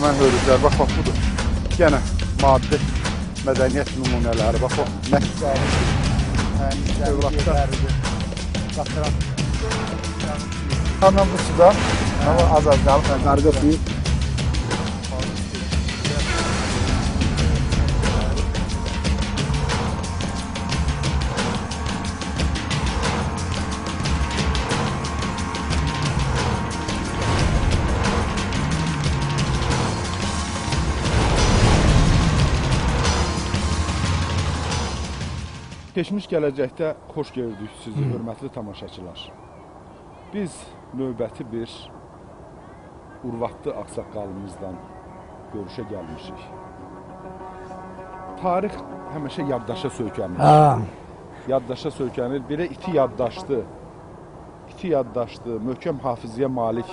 Həmən hörüklər, bax, budur. Yenə maddi mədəniyyət nümunələri, bax, o məktəbi, övladlar. Hemen bu suda az qalıb, qarqa suyu. Keçmiş gələcəkdə xoş gördük sizi, hörmətli tamaşaçılar. Biz növbəti bir Urvatlı ağsaqqalımızdan görüşə gəlmişik. Tarix həmişə yaddaşa söykənir. Yaddaşa söykənir. Biri iti yaddaşdı. İti yaddaşdı, möhkəm hafizəyə malik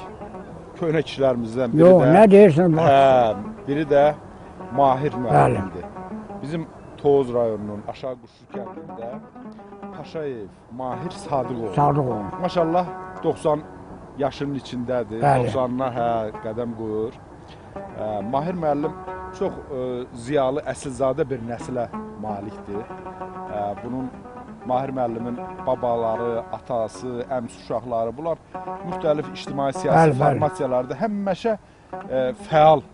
köhnə kişilərimizdən biri Yox, nə deyirsən? Biri də Mahir müəllimdir. Bizim Toz rayonunun Aşağı Quşlu kəndində Paşayev Mahir Sadıqoğlu. Maşallah 90 yaşının içindədir, 90'na qədəm qoyur. Mahir müəllim çox ziyalı, əsilzadə bir nəsilə malikdir. Bunun Mahir müəllimin babaları, atası, əmsi uşaqları, bunlar müxtəlif ictimai-siyasi formasiyalarda həmişə fəal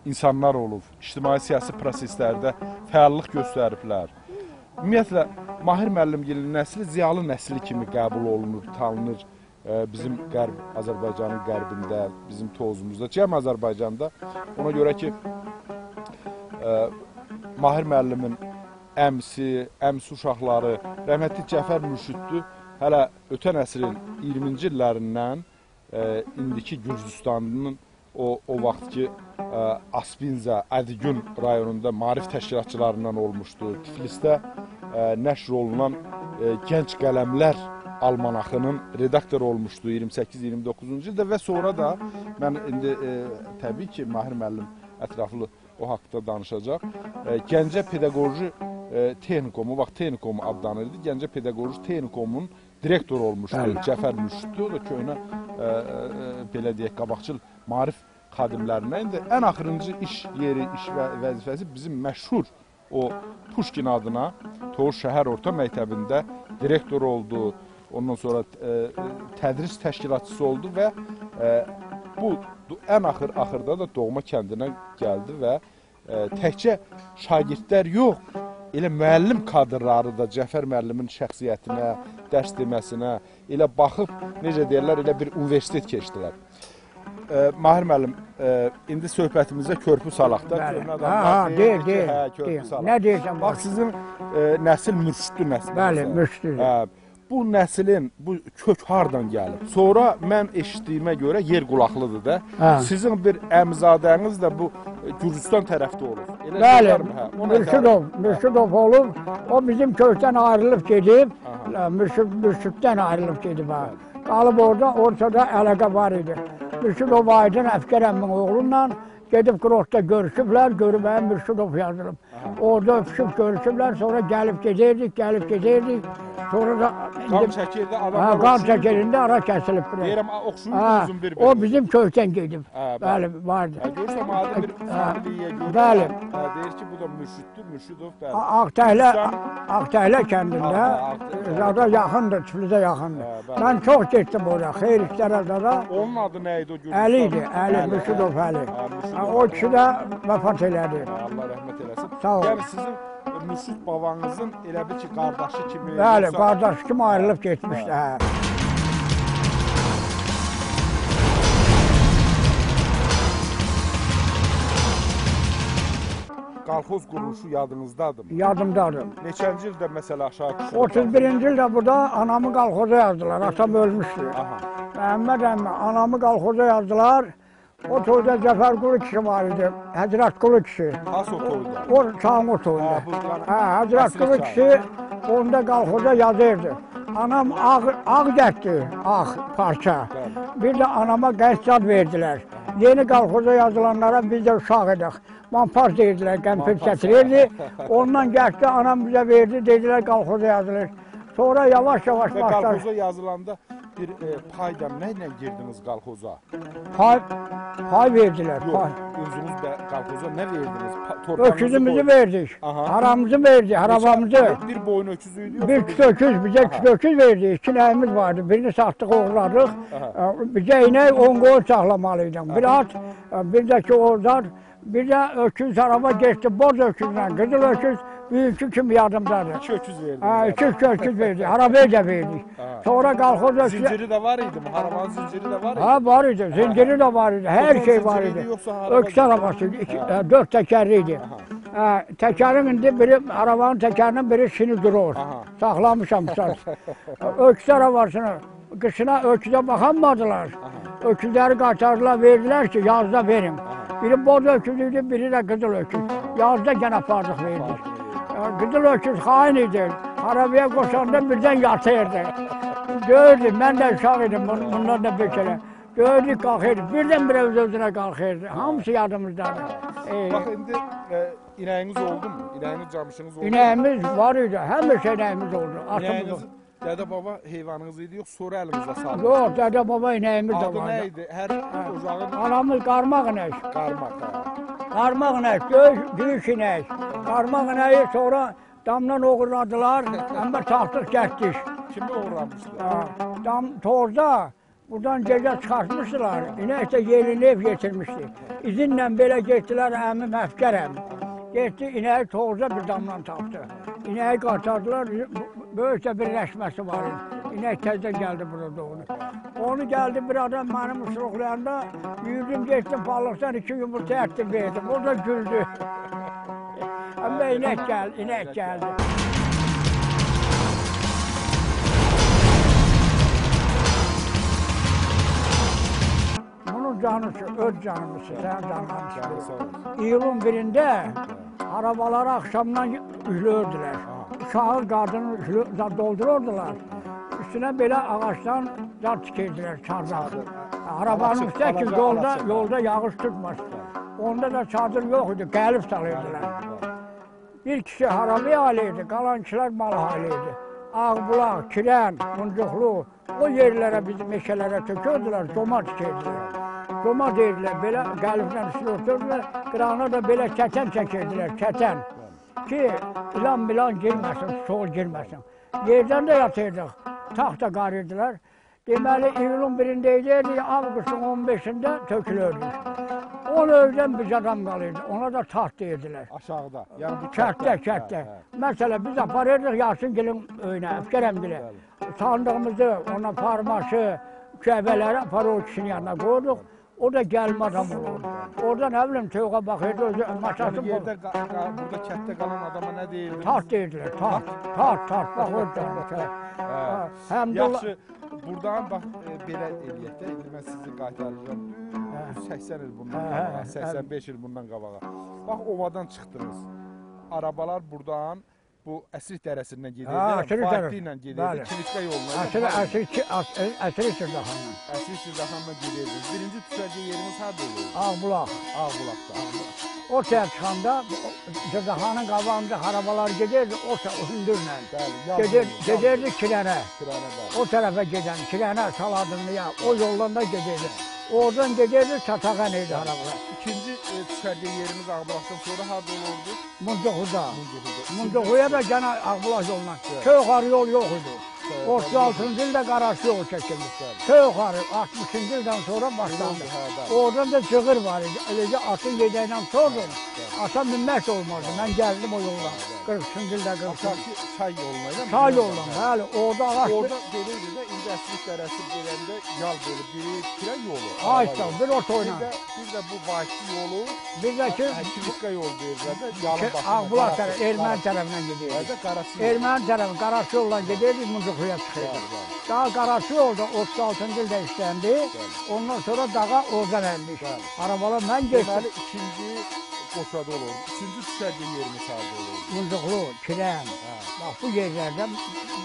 insanlar olub, ictimai-siyasi proseslərdə fəallıq göstəriblər. Ümumiyyətlə, Mahir müəllimgilin nəsli ziyalı nəsli kimi qəbul olunur, tanınır. Bizim Azərbaycanın qərbində, bizim Tozumuzda, cəm Azərbaycanda. Ona görə ki, Mahir müəllimin əmsi uşaqları, rəhmətli Cəfər Mürşüddü hələ ötən əsrin 20-ci illərindən indiki Gürcüstanının o vaxt ki, Aspinza, Ədigün rayonunda maarif təşkilatçılarından olmuşdu. Tiflisdə nəşr olunan Gənc Qələmlər almanaxının redaktor olmuşdu 28-29-cu ildə və sonra da mən indi təbii ki, Mahir müəllim ətraflı o haqda danışacaq. Gəncə Pedaqoji Texnikomu, vaxt Texnikomu adlanırdı. Gəncə Pedaqoji Texnikomun direktor olmuşdu Cəfər Mürşüddü. O da köhnə, belə deyək, qabaqçıl maarif xadimlərindən. İndi ən axırıncı iş yeri, iş vəzifəsi bizim məşhur o Puşkin adına Toğuz şəhər orta məktəbində direktor oldu. Ondan sonra tədris təşkilatçısı oldu və bu ən axırda da doğma kəndinə gəldi və təkcə şagirdlər yox, elə müəllim kadrları da Cəfər müəllimin şəxsiyyətinə, dərs deməsinə elə baxıb, necə deyirlər, elə bir universitet keçdilər. Mahir müəllim, indi söhbətimizə körpü salaq da. Deyir. Nə deyirsən? Bax, sizin nəsil Mürşüddü nəsil. Bəli, Mürşüddü. Bu nəslin, bu kök hardan gəlib? Sonra mən eşitdiyimə görə yer qulaqlıdır da. Sizin bir əmzadəniz də bu Gürcüstan tərəfdə olub. Bəli, Mürşüdov olub. O bizim kökdən ayrılıb gedib. Mürşüddən ayrılıb gedib. Qalıb ortada əlaqə var idi. Mürşüdov Aydın Əfqər əmmin oğlunla gedib Qroşda görüşüblər, görüb Mürşüdov yazılıb. Orada öpüşüb görüşüblər, sonra gəlib gedirdik. Sonra da... Qan çəkirdi, adamlar qan çəkirində ara kəsilib. Deyirəm, oxşuyur uzun bir-birinə. O bizim kökdən gedib. Bəli, vardı. Görürsən, adı bir familiyə görür. Bəli. Deyir ki, bu da Mürşüddür, bəli. Ağtəhlə kəndində, zada yaxındır, Tiflisə yaxındır. Mən çox getdim oraya, xeyr işlərə zada. Onun adı nə idi o Gürcüstan? Əli idi, Mürşüdov Əli. O kişi də vəfat elədi. Allah rəhmət eləsin. Sağ ol. Yəni sizin Mürşüd babanızın elə bir ki, qardaşı kimi... Bəli, qardaşı kimi ayrılıb getmişdi. Qalxoz quruluşu yadınızdadır mı? Yadımdadır. Neçənci ildə məsələ aşağı düşür? 31-ci ildə burada anamı qalxoza yazdılar, atam ölmüşdü. Məhəmməd əmmi, anamı qalxoza yazdılar. O toyda Cəfər Qulu kişi var idi, Həzrət Qulu kişi. Has o toyda? O çağın o toyda. Həzrət Qulu kişi onda qalxoza yazırdı. Anam ağ gətdi, ağ parça. Bir də anama qəssad verdilər. Yeni qalxoza yazılanlara biz də uşaq edik. Mampar deyirdilər, qəmpir gətirirdi. Ondan gətdi, anam bizə verdi, dedilər qalxoza yazılır. Sonra yavaş-yavaş başlar. Qalxoza yazılanda bir paydan nə ilə girdiniz qalxoza? Pay verdiler. Yox, Pay. özünüz də qalxoza nə verdiniz? Öküzümüzü verdik. Aha. Haramımızı verdik, arabamızı. Bir boyun öküzüydü yoxsa? Bir küt öküz, bize küt öküz verdi. İki nəyimiz vardı. Birini sattık, oğurladık. Bize inek 10 koyun saklamalıydım. Bir at, bir de ki oğuzlar, bir de öküz araba geçti. Boz öküzle, kızıl öküz, büyükçü kimi yardımdadır. İki öküz verdiniz. İki öküz verdi, arabayı da verdik. Sonra kalkoz öküz... Zinciri de var idi mi? Arabanın zinciri de var idi. Ha var idi, zinciri de var idi, her Motor şey var zinciriydi idi. yoksa araba Öküz arabasıydı, dört tekerliydi. Tekerin indi biri, arabanın tekerinin biri sini durur. Saklamışam saz. Öküz arabasını, kışına öküze bakanmadılar. Öküzleri kaçardılar, verdiler ki yazda verin. Biri boz öküzüydü, biri de kızıl öküz. Yazda gene pardık verdik. Kızıl öküz hain idi. Arabaya koşanda birden yatırdı. Gördüm, ben de uşağıydım, bunlar da beşere. Gördük kalkırdı, birdenbire özüne kalkırdı. Hamısı yardımımızdadır. Bak indi ineğiniz oldu mu? İneğiniz camışınız oldu mu? İneğimiz var idi, her şey ineğimiz oldu. İneğiniz dede baba heyvanınız idi, yox sonra elinizə saldınız? Yok, dede baba ineğimiz de Adı vardı. nə idi? Hər ocağın Anamız karmak inek. qarmaq. Karmak inek, büyük inek. Karmak ineği sonra damdan uğurladılar, ama tahtık getdik. Kimi uğramışdı? Dam tozda buradan gece çıkartmıştılar. İnek de yerini ev getirmişti. İzinle böyle gittiler əmim əfkərəm. Gitti ineği tozda bir damdan taptı. İneği kaçardılar, böyükçe bir leşmesi var. İnek tezden geldi burada onu. Onu geldi bir adam benim ıslıklarında, yürüdüm geçtim balıktan 2 yumurta ettim verdim. O da güldü. Ama inek geldi. Bunun canısı, öz canımız, sen canımız. İyulun birinde arabaları akşamdan üflürdüler. Uşağı kadını doldururdular. Üstüne böyle ağaçtan zar tikirdiler, çardak. Arabanın üstüne ki yolda yağış tutmaz. Onda da çadır yok idi, gelip salırdılar. Bir kişi harabi haliydi, kalan kişiler mal haliydi. Ağbulaq, Kiren, Muncuqlu, o yerlere bizim meşelere tökürdüler, doma tikirdiler. Doma deyirlər, belə qəlibdən üstüne oturdular, qırağına da belə kətən çəkirdiler, kətən. Ki, ilan girməsin, soğuk girməsin. Yerdən də yatırdıq, taxta qarırdılar. Deməli, iyulun birindeydi, avqustun 15'inde tökülürdü. Onu evden bir adam kalırdı, ona da taht deyirdiler. Aşağıda, yani bu Kərtdə. Mesela biz aparırdıq Yasin-gilin öyünə, Əfkərəm-gilə. Sandığımızı, ona parmaşı, köbələri aparır o kişinin yanına koyduk. O da gelme adam olurdu. Orada ne bileyim tövbe bakırdı, özü maşası bu yerde burada kətdə qalan adama nə deyirdiniz? taht deyirdiler, taht, bak orada. Yaxşı, buradan bax belə eləyək də, indi mən sizi qaytaracağım. 80 il bundan qabağa, 85 il bundan qabağa. Bax ovadan çıxdınız. Arabalar buradan bu Əsrik dərəsindən gedirdi, Fahitli ilə gedirdi, Kiliçka yoluna. Əsrik Sırdaxanla. Əsrik Sırdaxanla gedirdi. Birinci düşərgə yeriniz harada olurdu? Ağbulaq. Ağbulaqda. O tər çıxanda Sırdaxanın qabağında arabalar gedirdi, o hündürlə. Gedirdi Kirənə. O tərəfə gedən, Kirənə, Saladınlıya, o yoldan da gedirdi. Oradan gedirdi, Çatağan idi arabalar. İkinci düşərgə yerimiz Ağbulaqdan sonra harada olurdu? Muncuqluda. Muncuqluya da gene Ağbulaq yolundan. Köy yukarı yol yok idi. 36-cı ildə qaraşı yol çəkildi. Köy yukarı 60-cı ildən sonra başlandı. Oradan da cığır var idi. Eləcə atın yedəklə sordum. Ata minmək olmazdı. Mən gəldim o yolla. 40-cı ildə 40-cı. Çay yoluna. Çay yoluna, bəli. Orada ağaç. Orada gelirdi de indi Əsrik dərəsi gələndə yal böyle biri Kiren yolu. Ağaçdan bir otoyla. Bir de bu Fahitli yolu. Bir de ki Kiliçka yolu deyirlər də. Yalın başında. Ağbulaq tərəfi, Erməni tərəfindən gedirdi. Erməni tərəfi qaraşı yolla gedirdi, Muncuqluya çıxırdı. Daha qaraşı yolda 36-cı ildə işləndi. Ondan sonra dağa oradan əlmiş. Arabalar mən geçdim. Deməli ikinci Qoçada olur. Üçüncü düşərgə yerimiz harada olur? Muncuqlu, Kiren. Bax bu yerlərdə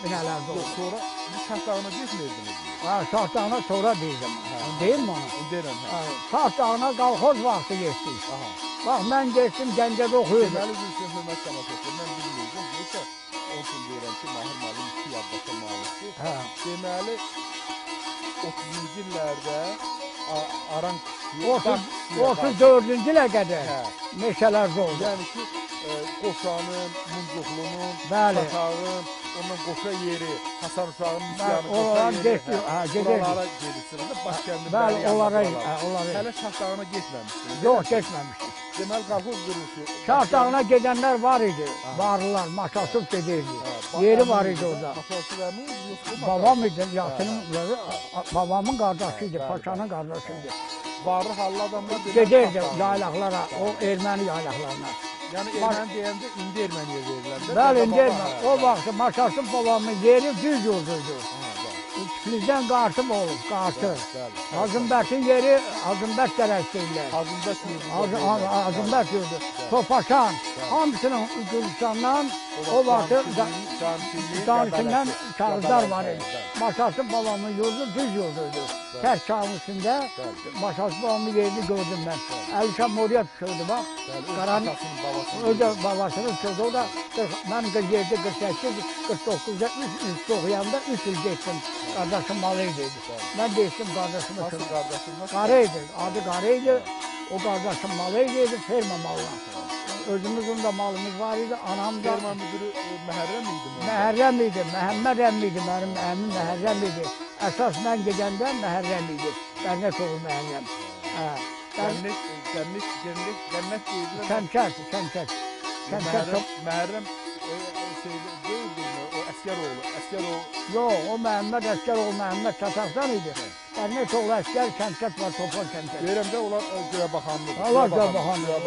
binalarda olur. Sonra bu Şahdağına getmirdiniz mi? Şahdağına sonra deyirəm. Deyim mi onu? Deyirəm. Şahdağına qalxoz vaxtı geçdik. Bax mən geçdim Gəncədə oxuyurdum. Deməli Zülfü Hürmət Sənət mən bilmirdim. Neysə olsun deyirəm ki, Mahir müəllim 2 yaddaşa malikdir. Deməli 30-cu illərdə aran kişi, 34-cü ilə qədər hə, meşələrdə oldu. yəni ki, Qoşanın, Muncuqlunun, Bəli. Çatağın, ondan qoşa yeri, Hasan Uşağın üsyanı, Oralar qoşa yeri, gedirdi. buralara gedirsiniz də, Başkəndin Bəli, onlara, buralara. onlara. Hələ Şahdağına getməmişsiniz. Yox, getməmişdik. Deməli, qalxız quruluşu. Şahdağına gedənlər var idi, varlılar, maşasıb gedirdi. Yeri var idi orada. Maşası vermiş, yoxsa Babam idi, Yasin'in, babamın qardaşı idi, paşanın qardaşı idi. varlı hallı adamlar Gedirdi yaylaqlara, o erməni yaylaqlarına. Yəni erməni deyəndə indi erməniyə verirlər. Bəli, indi erməni. O vaxt Maşasıb babamın yeri düz yolduydu. Tiflisdən qartım olub, qartı. Hazımbət'in yeri Hazımbət dərəsi deyirlər. Hazımbət yurdu. Topaşan, hamısının Gürcistandan o vaxt canisindən kağızlar var idi. Maşasıb babamın yurdu düz yolduydu. Tək kağın üstündə Maşasıb babamın yerini gördüm mən. Əlişan Moria düşürdü, bax. O da babasını düşürdü, o da mən 47, 48, 49'da 3 oxuyanda 3 il getdim. Qardaşım malıydı. Mən deyişdim qardaşımı. Nasıl qardaşım? Qarıydı, adı qarıydı. O qardaşım malıydı, ferma malına. Özümüzün də malımız var idi, anam da... Ferma müdürü Məhərrəm idi mi? Məhərrəm idi, Məhəmməd əmmi idi, mənim əmim Məhərrəm idi. Əsas mən gedəndə Məhərrəm idi, Bərnət oğlu Məhərrəm. Gənnət deyildiler. Şəmkət. Məhərrəm deyildi mi? O Əskəroğlu. Yox, o Məhəmməd Əskəroğlu, Məhəmməd Çataqdan idi. Bərnət oğlu Əskər, Şəmkət var, Topal Şəmkət. Deyirəm də onlar Göğəbaxanlıdır. Allah Göğəbaxanlıdır.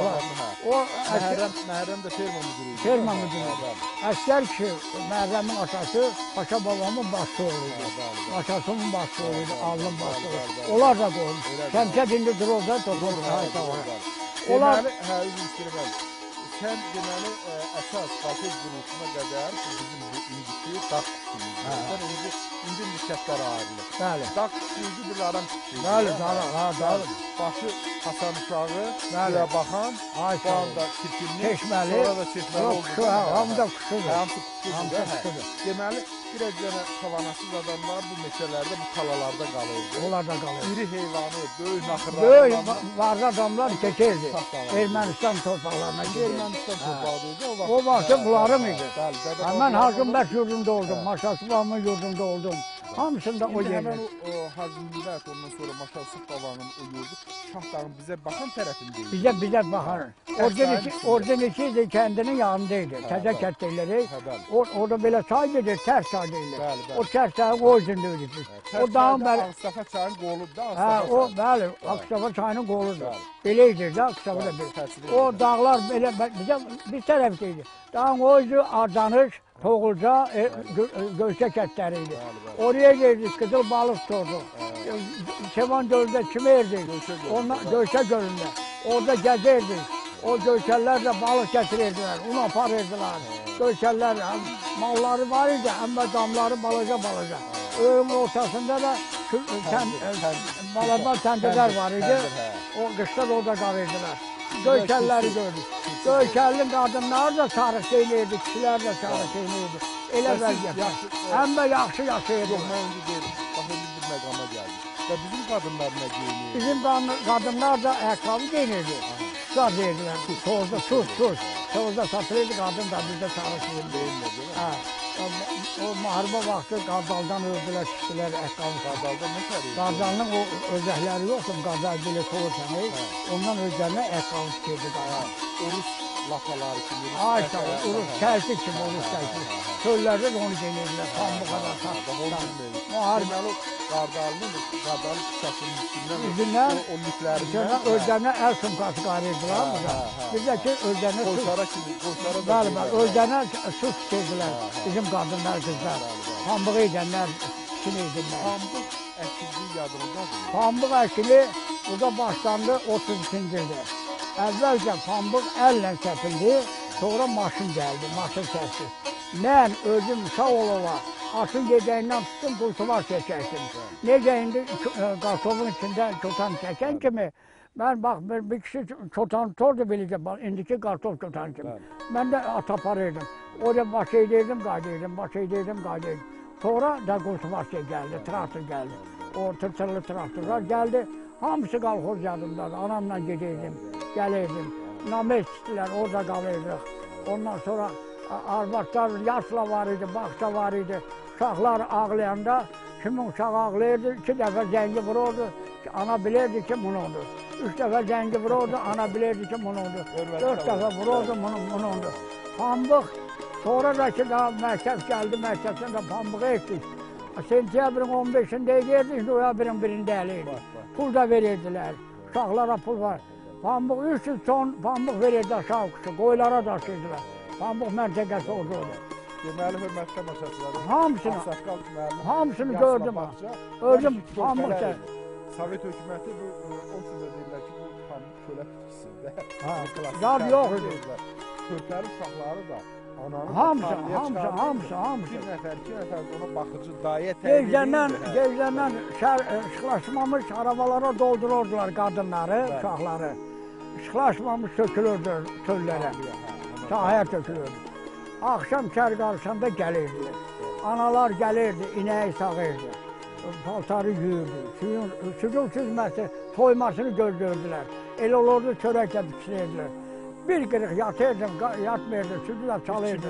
O Məhərrəm də ferma müdürü idi. Ferma müdürü. Əskər ki, Məhərrəmin atası Paşa babamın başçı oğluydu. Paşasının başçı oğluydu, Allın başçı oğluydu. Onlar da qoymuş. Şəmkət indi dururda Topal Şəmkət. Deməli, üzr istəyirəm. Sən deməli əsas qalxız quruluşuna qədər bizim bu indiki dağ kuşumuzdur. İndi şərtlər ayrılır. Bəli. Dağ kuşuydu, bir aram kuşuydu. Bəli, dağ. Başı Hasan Uşağı, Göğəbaxan, bu anda Kirkilli, Çeşməli, sonra da Çeşməli oldu. Hamı da kuşudur. Hamısı kuşudur. Deməli, biraz dənə tavanasız adamlar bu meşələrdə, bu talalarda qalırdı. Onlar da qalırdı. İri heyvanı, böyük naxırlar. Böyük varlı adamlar keçirdi. Ermənistan torpaqlarına gidirdi. Ermənistan torpağıydı. O vaxt bunlarım idi. Bəli. Mən Hazımbət yurdunda oldum, Maşasıbamın yurdunda oldum. Hamısında o yerdə. Həmən o Hazımbət, ondan sonra Maşasıb babanın o yurdu Şahdağın bizə baxan tərəfindeydi. Bizə baxar. Ordiniki idi, kəndinin yanındaydı. Təzə kətdəkləri. Orada belə çay gedir, tərs çay deyirlər. O tərs çayın o üzündəydik biz. O dağın bəli. Ağstafa çayın qoludur da. O bəli, Ağstafa çayının qoludur. Belə idi də, Ağstafa da bir. O dağlar belə bizə bir tərəfdəydi. Dağın o üzü Ardanış, Toğulca, Göyçə kətləri idi. Oraya geldik, Qızıl balıq tuturduq. Şevan gölündə kimi erdik? Göyçə gölündə. Orada gəzirdik. O göyçəllərlə balıq gətirirdilər, un aparırdılar. Göyçəllər, malları var idi, amma damları balaca. Öyün ortasında da balaban təndələr var idi. O qışlar orada qalırdılar. Göyçəlləri gördük. Göyçəlin qadınları da sarıq geyinirdi, kişilər də sarıq geyinirdi. Elə vəziyyət. Həm də yaxşı yaşayırdı. Yox, mən indi deyirəm, bax indi bir məqama gəldik. Və bizim qadınlar nə geyinirdi? Bizim qadınlar da ayaqqabı geyinirdi. Şuşlar deyirlər, tuz. Tuzda satılırdı, qadın da bizdə sarıq geyinirdi. O müharibə vaxtı qardaldan öldülər, kişilər ayaqqabı. Qardaldan nə sərir? Qardalının o özəkləri yoxdur, qardal belə soğursanı, ondan özlərinə ayaqqabı tikirdi qara. Urus lapaları kimi. Ay sağ ol, urus kəlsi kimi urus kəlsi. Çöllərdə də onu geyinirlər, pambıq qədər saxlıqdan. Deməli, qardalının kısasının üstündən, o liflərindən. Özlərinə əl sumkası qarıyırdılar burada. Bir də ki, özlərinə su. Qoşara kimi, qoşara da. Bəli, özlərinə su tuturdular bizim qadınlar, qızlar. Pambıq edənlər, kim edənlər. Pambıq əkildiyi yadındadır. Pambıq əkili burada başlandı 32-ci ildə. Əvvəlcə pambıq əllə səpildi, sonra maşın gəldi, maşın kəsdi. Mən özüm sağ olala, atın gedəyindən tutdum, qultuvar çəkərdim. Necə indi qartofun içində çotan çəkən kimi, mən bax, bir kişi çotan tuturdu biləcə, indiki qartof çotan kimi. Mən də at aparırdım. Oraya baş edirdim, qayıdırdım. Sonra da qultuvar gəldi, traktor gəldi. o tırtırlı traktorlar gəldi. Hamısı qalxoz yadımdadır. Anamla gedəydim, gələydim. Namet istilər, orada qalırdıq. Ondan sonra arvadlar, yaşla var idi, bağça var idi. Uşaqlar ağlayanda, kimin uşağı ağlayırdı, 2 dəfə zəngi vururdu. Ana bilirdi ki, bunudur. 3 dəfə zəngi vururdu, ana bilirdi ki, bunudur. 4 dəfə vururdu, bunudur. Pambıq, sonra da ki, daha məktəb gəldi, məktəbdən də pambığı etdik. Sentyabrın 15-də edirdik, noyabrın 1-də eləyirdik. Pul da verirdilər, uşaqlara pul var. Pambıq 300 ton pambıq verirdi aşağı kuşu, qoylara daşıyırdılar. Pambıq məntəqəsi orada oldu. Deməli, hörmətli tamaşaçılarım, hamısını gördüm. Özüm pambıq da. Sovet hökuməti bu, o sözə deyirlər ki, bu pambıq kölə bitkisidir. Yad yox idi. Körpəli uşaqları da ananın Hamısı. Bir nəfər, 2 nəfər ona baxıcı, dayə təyin edirdi. Gecləndən işıqlaşmamış arabalara doldururdular qadınları, uşaqları. İşıqlaşmamış sökülürdü töllərə, sahəyə tökülürdü. Axşam kər qarşısında gəlirdilər. Analar gəlirdi, inəyi sağırdı, paltarı yuyurdu, suyun süzməsi, toymasını gözləyirdilər. Elə olurdu, çörəklə bişirirdilər. Bir qırıq yatırdım, yatmırdı, süzülə çalırdı.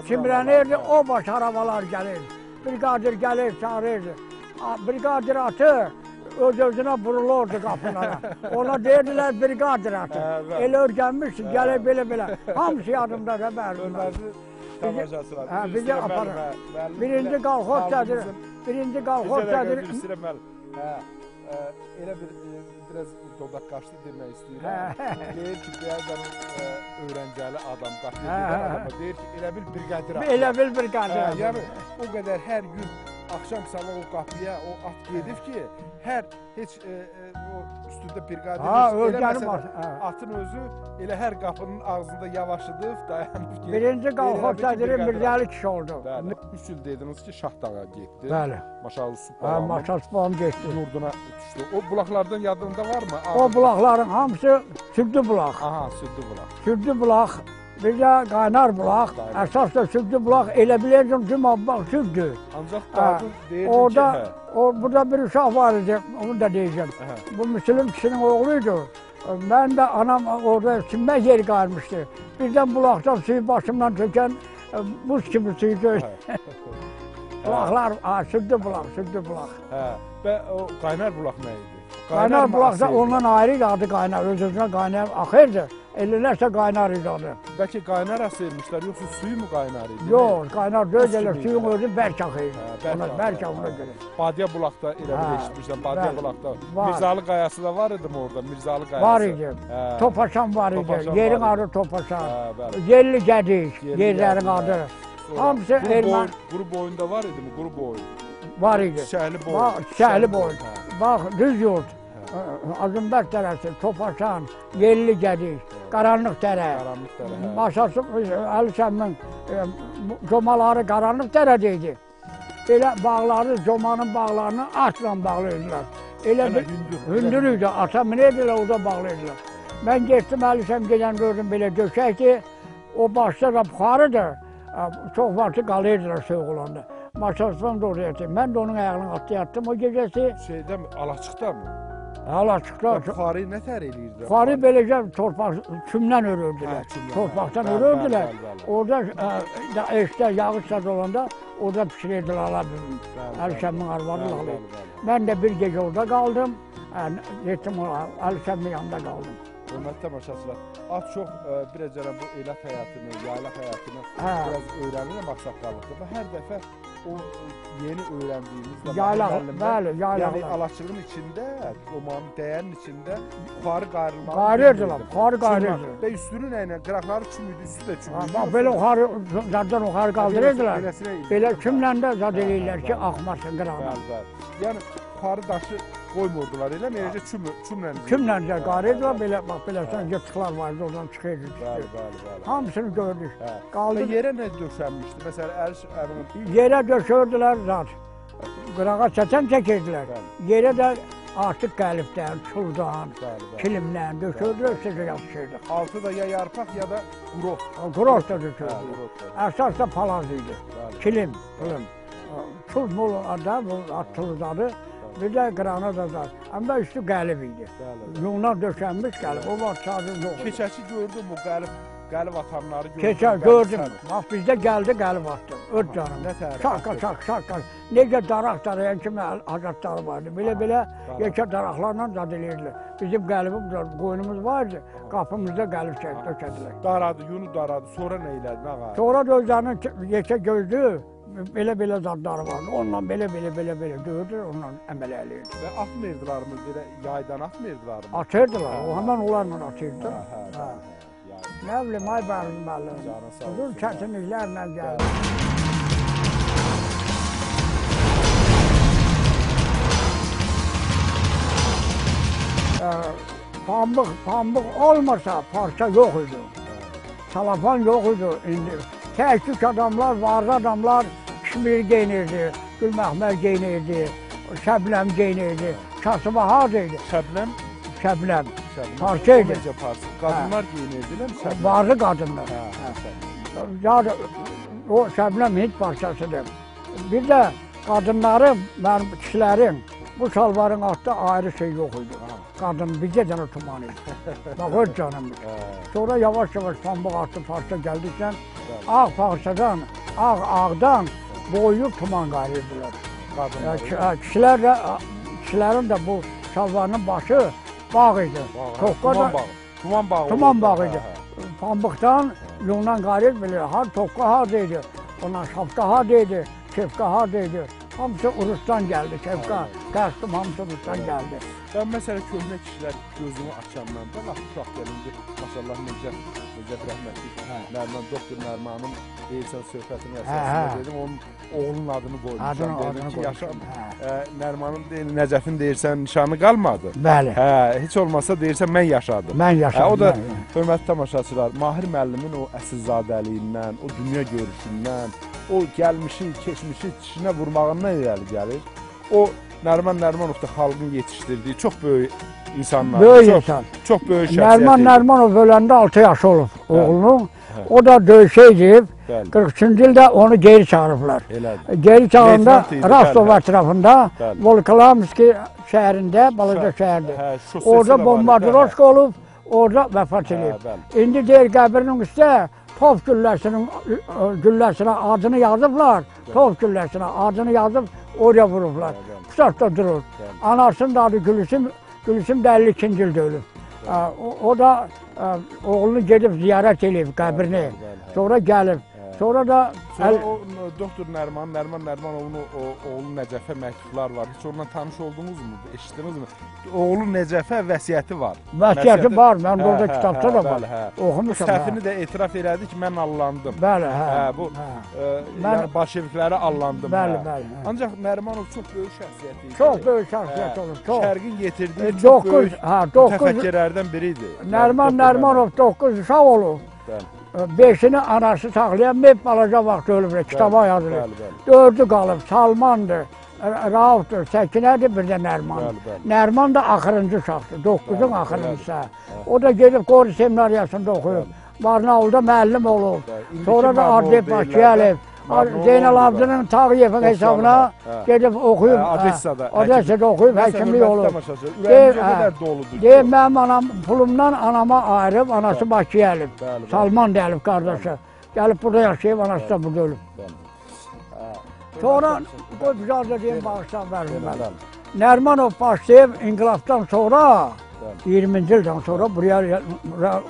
Çimrənirdi, o baş arabalar gəlirdi. Brigadir gəlir, çağırırdı. Brigadir atı öz-özünə vurulurdu qapılara. Ona deyirdilər brigadir atı. Elə örgənmişsin, gəlir belə-belə. Hamısı yadımda bəli. Bizi aparır. Birinci qalxoz sədri. Elə biraz dodaq qaçdı demək istəyirəm. Deyir ki, deyəsən öyrəncəli adam, qatiyyə adamı deyir ki, elə bil brigadir atı. Elə bil brigadir atı. Yəni, o qədər hər gün axşam sabah o qapıya o at gedib ki, heç o üstündə brigadir eləməsə də atın özü elə hər qapının ağzında yavaşıdıb, dayanıb gedib. Birinci qalxoz sədri Mirzəli kişi oldu. 3 il dediniz ki, Şahdağa getdi. Bəli. Maşallı Supalanın. Maşallı Supalanın getdi. Yurduna düşdü. O bulaqlardan yadında varmı? O bulaqların hamısı Sürdü bulaq. Aha, Sürdü bulaq. Sürdü bulaq, bir də qaynar bulaq. Əsas da Sürdü bulaq, elə bilirdim ki, bax Sürdü. Ancaq qadın deyirdi ki, burada bir uşaq var idi, onu da deyəcəm. Bu Müslüm kişinin oğluydu. Mən də anam orada çimmək yeri qayırmışdı. Birdən bulaqdan suyu başımdan tökən buz kimi suyu döyür. Bulaqlar, Sürdü bulaq. Və o qaynar bulaq nə idi? Qaynar bulaq da ondan ayrı idi adı qaynar, öz-özünə qaynar axırdı. Elələrsə qaynar idi adı. Bəlkə qaynar asırmışlar, yoxsa suyu mu qaynar idi? Yox, qaynar deyil, elə suyun özü bərk axıydı. Bərk ona görə. Badiyə bulaqda elə bir eşitmişlər, Badiyə bulaqda. Mirzalı qayası da var idi mi orada, Mirzalı qayası? Var idi, Topaşan var idi, yerin adı Topaşan. Yerli Gədik, yerlərin adı. Hamısı Ermən. Quru boyunda var idi mi, quru boyun? Var idi. Çiçəkli boyun. Bax, düz yurt. Azınbək dərəsi, Topaşan, Yerli Gədik, Qaranlıq dərə. Maşası Əli Səmmin comaları Qaranlıq dərədə idi. Elə bağları, comanın bağlarını atla bağlayırdılar. Elə hündür idi, ata minirdilər, orada bağlayırdılar. Mən getdim, Əli Səm gedən gördüm belə döşəkdir. O başda da buxarıdır. Çox vaxtı qalırdılar soyuq olanda. Maşasından da oraya etdim. Mən də onun ayağının altı yattım o gecəsi. Şeydə mi, Alaçıqda mı? Alaçıqda. Buxarıyı nə tər eləyirdi? Buxarı beləcə torpaq, çümdən örürdülər. Torpaqdan örürdülər. Orada eşdə yağış saz olanda orada pişirirdilər alabim. Əli Səmmin arvadı alırdı. Mən də bir gecə orada qaldım. Getdim Əli Səmmin yanında qaldım. Hörmətli tamaşaçılar, at çox biraz bu elət həyatını, yaylaq həyatını biraz öyrənirəm ağsaqqallıqda və hər dəfə o yeni öyrəndiyimiz bəli, yaylaqlar. Yəni Alaçığın içində, romanın dəyənin içində buxarı qayrılmalı. Buxarı qayrırdılar. Və üstünün əylə, qıraqları çüm idi, üstü də çüm idi. Bax, belə zaddan yuxarı qaldırırdılar. Belə çümlə də zad eləyirlər ki, axmasın qıraqdan. Yəni, buxarı daşı qoymurdular elə, necə çümlə? Çümlə qarıydılar, belə, bax, belə yırtıqlar vardı, oradan çıxırdı. Hamısını gördük. Yerə nə döşənmişdi? Məsələn, yerə döşürdülər zat. Qırağa çəçən çəkirdilər. Yerə də artıq qəlibdən, çuldan, kilimdən döşürdülər, sizə yatışırdıq. Altı da ya yarpaq, ya da qurot. Qurot da döşürdük. Əsas da palaz idi. Kilim. Çul mol adı, bu at tuluzadı. Bir də Granada zad. Həm də üstü qəlib idi. Yunlar döşənmiş qəlib. O vaxt çadır yox idi. Keçəçi gördüm bu qəlib atanları gördüm. Keçə gördüm. Bax bizdə gəldi qəlib atdı. Öz canım. Şarqa. Necə daraq darayan kimi hacatları vardı. Belə yekə daraqlarla zad eləyirdilər. Bizim qəlibimiz, qoyunumuz vardı. Qapımızda qəlib döşədilər. Daradı, yunu daradı. Sonra nə elədi, nə qadı? Sonra da özlərinin yekə gözdü. Belə zadları vardı. Onunla belə döyürdü, onunla əməl eləyirdi. Və atmırdılar mı? Yaydan atmırdılar mı? Atırdılar. O hemen onlarla atırdı. Ne bileyim, ay müəllim. Uzun çətinliklərlə gəldi. Pambıq olmasa parça yok idi. Salafan yok idi indi. Tək adamlar, varlı adamlar Kişmir geyinirdi, Gülməhməd geyinirdi, Şəbləm geyinirdi. Kasıbahar idi. Şəbləm. Parça idi. Qadınlar geyinirdilər mi? Varlı qadınlar. Yani o Şəbləm hiç parçasıdır. Bir de qadınların, mənim kişilərin bu şalvarın altında ayrı şey yok idi. Kadın bizə canı tuman idi. Bak öz canımız. Sonra yavaş pambıq altı parça gəldikdən ağ parçadan, ağdan boyuyup tuman qayırdılar. Kişilərin de bu şalvarının başı bağ idi. Tuman bağı idi. Pambıqdan yundan qayır bilir. Tokka hardaydı, ondan şapka hardaydı, kepka hardaydı. Hamısı Urus'tan geldi, kepka, kəstim hamısı Urus'tan geldi. Ben mesela köhnə kişilər gözümü açandan da laf uşaq gəlinci, maşallah Necəf rəhmətli Nərman, doktor Nərmanın deyilsən söhbətini əsasında dedim, onun oğlunun adını qoymuşam. Dedim ki, yaşam Nərmanın deyil, Nəcəfin deyirsən nişanı qalmadı. Bəli. Heç olmasa deyirsən mən yaşadım. Mən yaşadım. O da hörmətli tamaşaçılar, Mahir müəllimin o əsilzadəliyindən, o dünya görüşündən, o gəlmişi, keçmişi dişinə vurmağından irəli gəlir. O Nərman Nərmanov da xalqın yetişdirdiyi çox böyük insanlar. Böyük insan. Çox böyük şəxsiyyət. Nərmanov öləndə 6 yaşı olub oğlunun. O da döyüşə edib. 43-cü ildə onu geri çağırıblar. Geri çağırında Rostov ətrafında, Volkolamski şəhərində, balaca şəhərdir. Orada bombardıroşka olub, orada vəfat edib. İndi deyir qəbrinin üstə top gülləsinə adını yazıblar. Top gülləsinə adını yazıb oraya vurublar. Pusatda durur. Anasının adı Gülüsüm də 52-ci ildə ölüb. O da oğlunu gedib ziyarət edib qəbrini. Sonra gəlib. Sonra da doktor Nərmanovun oğlu Nəcəfə məktublar var. Heç onunla tanış oldunuzmu? Eşitdinizmi? Oğlu Nəcəfə vəsiyyəti var. Vəsiyyəti var. Mən orada kitabda da var. Oxumuşam. Səhvini də etiraf elədi ki, mən allandım. Bəli, bu bolşeviklərə allandım. Bəli. Ancaq Nərmanov çox böyük şəxsiyyət idi. Çox böyük şəxsiyyət olub. Şərqin getirdiyi çox böyük mütəfəkkirlərdən biri idi. Nərmanov 9 uşaq olub. 5'ini anası saxlayamayıb, balaca vaxt ölüb, kitaba yazılır. 4'ü qalıb, Salmandır, Raufdur, Səkinədir, bir də Nərmandır. Nərman da axırıncı uşaqdır, 9'un axırıncısı. O da gedib Qori seminariyasında oxuyub, Barnaulda müəllim olub. Sonra da Ardep Bakıyəlib, Zeynal Abdının Tağıyevin hesabına gedib oxuyub, Odessada oxuyub, həkimlik olub. Deyib, mənim anam pulumdan anama ayırıb, anası Bakıya əlib. Salman da əlib qardaşı. Gəlib burada yaşayıb, anası da burada ölüb. Sonra, qoy güzel də deyim, bağışdan verim mən. Nərmanov başlayıb, inqilabdan sonra, 20-ci ildən sonra buraya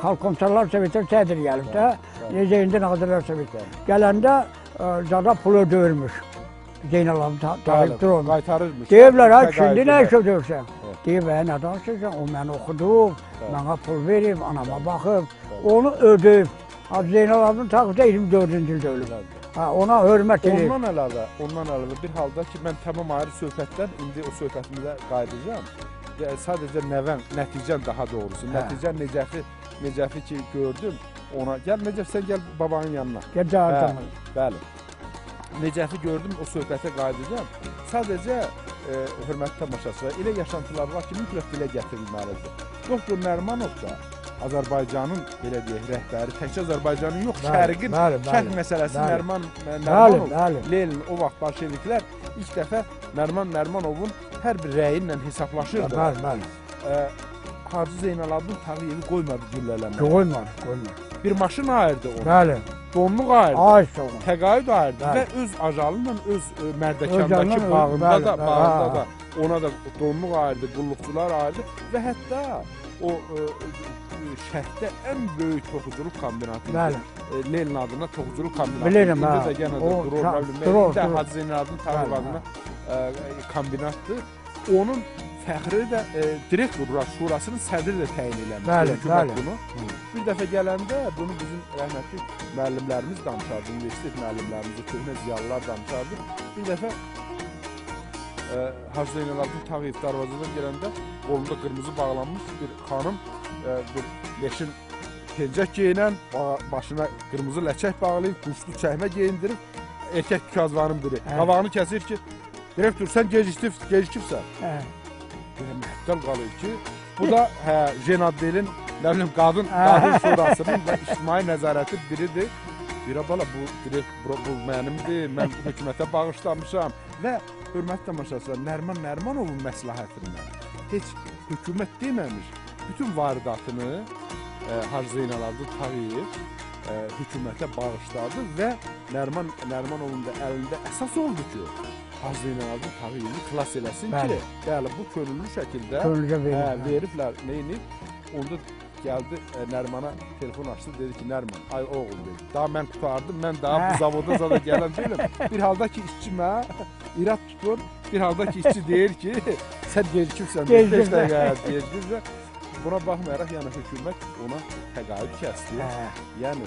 Xalq Komissarlar Sovetinin sədri gəlib də, necə indi Nazirlər Soveti. Gələndə zada pul ödəyirmiş. Zeynal abi tarif durur. Qaytarırmış. Deyiblər, ha, şimdi nə iş ödəyirsən? Deyib, nə danışırsan? O məni oxudub, mənə pul verib, anama baxıb, onu ödəyib. Zeynal abinin takipdə 24-cü ildə ölüb. Ona hörmət edir. Ondan əlavə bir halda ki, mən tamam ayrı söhbətdən, indi o söhbətimizə qayıdacağım. Sadəcə nəticən daha doğrusu. Nəticən Necəfi ki gördüm, ona gəl Necəf, sən gəl babanın yanına. Bəli. Necəfi gördüm, o söhbətə qayıdacağım. Sadəcə hörmətli tamaşaçılar, elə yaşantılar var ki, mütləq dilə gətirilməlidir. Doktor Nərmanov da Azərbaycanın belə deyək rəhbəri təkcə Azərbaycanın yox, Bəli, Şərqin bəli, şərq bəli, məsələsi bəli. Nərimanov, bəli. Lenin o vaxt bolşeviklər ilk dəfə Nərimanovun hər bir rəyi ilə hesablaşırdı. Bəli. Hacı Zeynalabdin Tağıyevi qoymadı güllələməyə. Qoymadı. Bir maşın ayırdı onu. Bəli. Donluq ayırdı. Ay soğuk. Təqaüd ayırdı Bəli. və öz ajalıyla öz Mərdəkandakı Öz bağında bəli, da, bəli, bağında ha. da ona da donluq ayırdı, qulluqçular ayırdı və hətta o şəhərdə ən böyük toxuculuq kombinatı idi. Bəli. Lenin adına toxuculuq kombinatı. Bilirim, İndi ha. də yenə də O, durur, nə bilim, durur, indi də durur. Hacı Zeynalabdin Tağıyev Bəli, adına kombinatdır. Onun fəxri də direktorlar şurasının sədri də təyin eləmiş. Bəli, Hökumət bəli. bunu. Bir dəfə gələndə bunu bizim rəhmətli müəllimlərimiz danışardı, universitet müəllimlərimiz, köhnə ziyalılar danışardı. Bir dəfə Hacı Zeynalabdin Tağıyev darvazadan gələndə qolunda qırmızı bağlanmış bir xanım bir leşin pencək geyinən, başına qırmızı ləçək bağlayıb, quşlu çəkmə geyindirib, erkək tükazvanın biri. Qabağını kəsir ki, direktor sən gecikibsən. Belə məhəttəl qalır ki, bu da Jenaddelin, nə bilim, qadın şurasının və ictimai nəzarəti biridir. Bir bala bu mənimdir, mən hökumətə bağışlamışam və hörmətli tamaşaçılar, Nəriman Nərimanovun məsləhətindən heç hökumət deməmiş, bütün varidatını Hacı Zeynalabdin Tağıyev hökumətə bağışladı və Nərimanovun da əlində əsas oldu ki, Hacı Zeynalabdin Tağıyevi xilas eləsin ki, bəli, bu könüllü şəkildə veriblər, neyinib, onda gəldi Nərimana telefon açdı, dedi ki, Nəriman, ay oğul dedi, daha mən qutardım, mən daha bu zavoda zada gələn deyiləm. Bir halda ki, işçi mənə irad tutur, bir halda ki, işçi deyir ki, sən gecikibsən, 5 dəqiqə gecikibsən. Buna baxmayaraq, yəni hökumət ona təqaüd kəsdi. Yəni,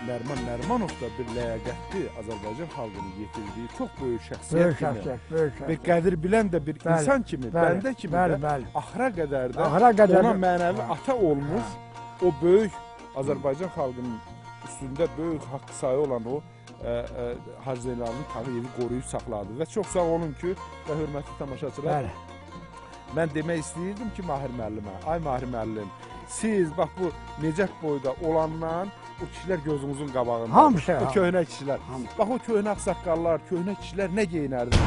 Nəriman Nərimanov da bir ləyaqətli Azərbaycan xalqının yetirdiyi çox böyük şəxsiyyət kimi və qədir bilən də bir insan kimi, bəndə kimi də axıra qədər də ona mənəvi ata olmuş, o böyük Azərbaycan xalqının üstündə böyük haqqı sayı olan o Hacı Zeynalabdin Tağıyevi qoruyub saxladı və çox sağ olun ki, və hörmətli tamaşaçılar, mən demək istəyirdim ki, Mahir müəllimə, ay Mahir müəllim, siz bax bu Necət boyda olandan o kişilər gözümüzün qabağında. Hamısı. O köhnə kişilər. Bax o köhnə ağsaqqallar, köhnə kişilər nə geyinərdi?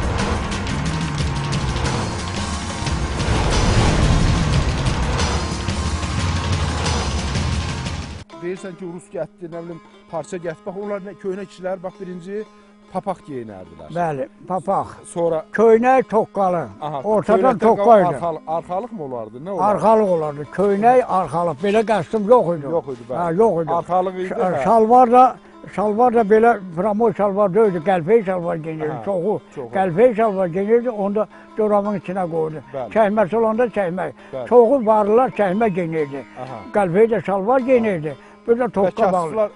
Deyirsən ki, Rus gətdi, nə bilim, parça gətdi. Bax onlar köhnə kişilər, bax birinci papaq geyinərdilər. Bəli, papaq. Sonra köynək toqqalı. Ortadan toqqa idi. Arxalıq mı olardı? Nə olardı? Arxalıq olardı. Köynək, arxalıq. Belə qəsdim yox idi. Yox idi, bəli. Yox idi. Arxalıq idi. Şalvar da belə promo şalvar deyildi. Qəlpəy şalvar geyinirdi. Çoxu. Qəlpəy şalvar geyinirdi. Onda corabın içinə qoydu. Çəkməsi olanda çəkmək. Çoxu varlılar çəkmə geyinirdi. Qəlpəy də şalvar geyinirdi. Bir də toqqa bağlı.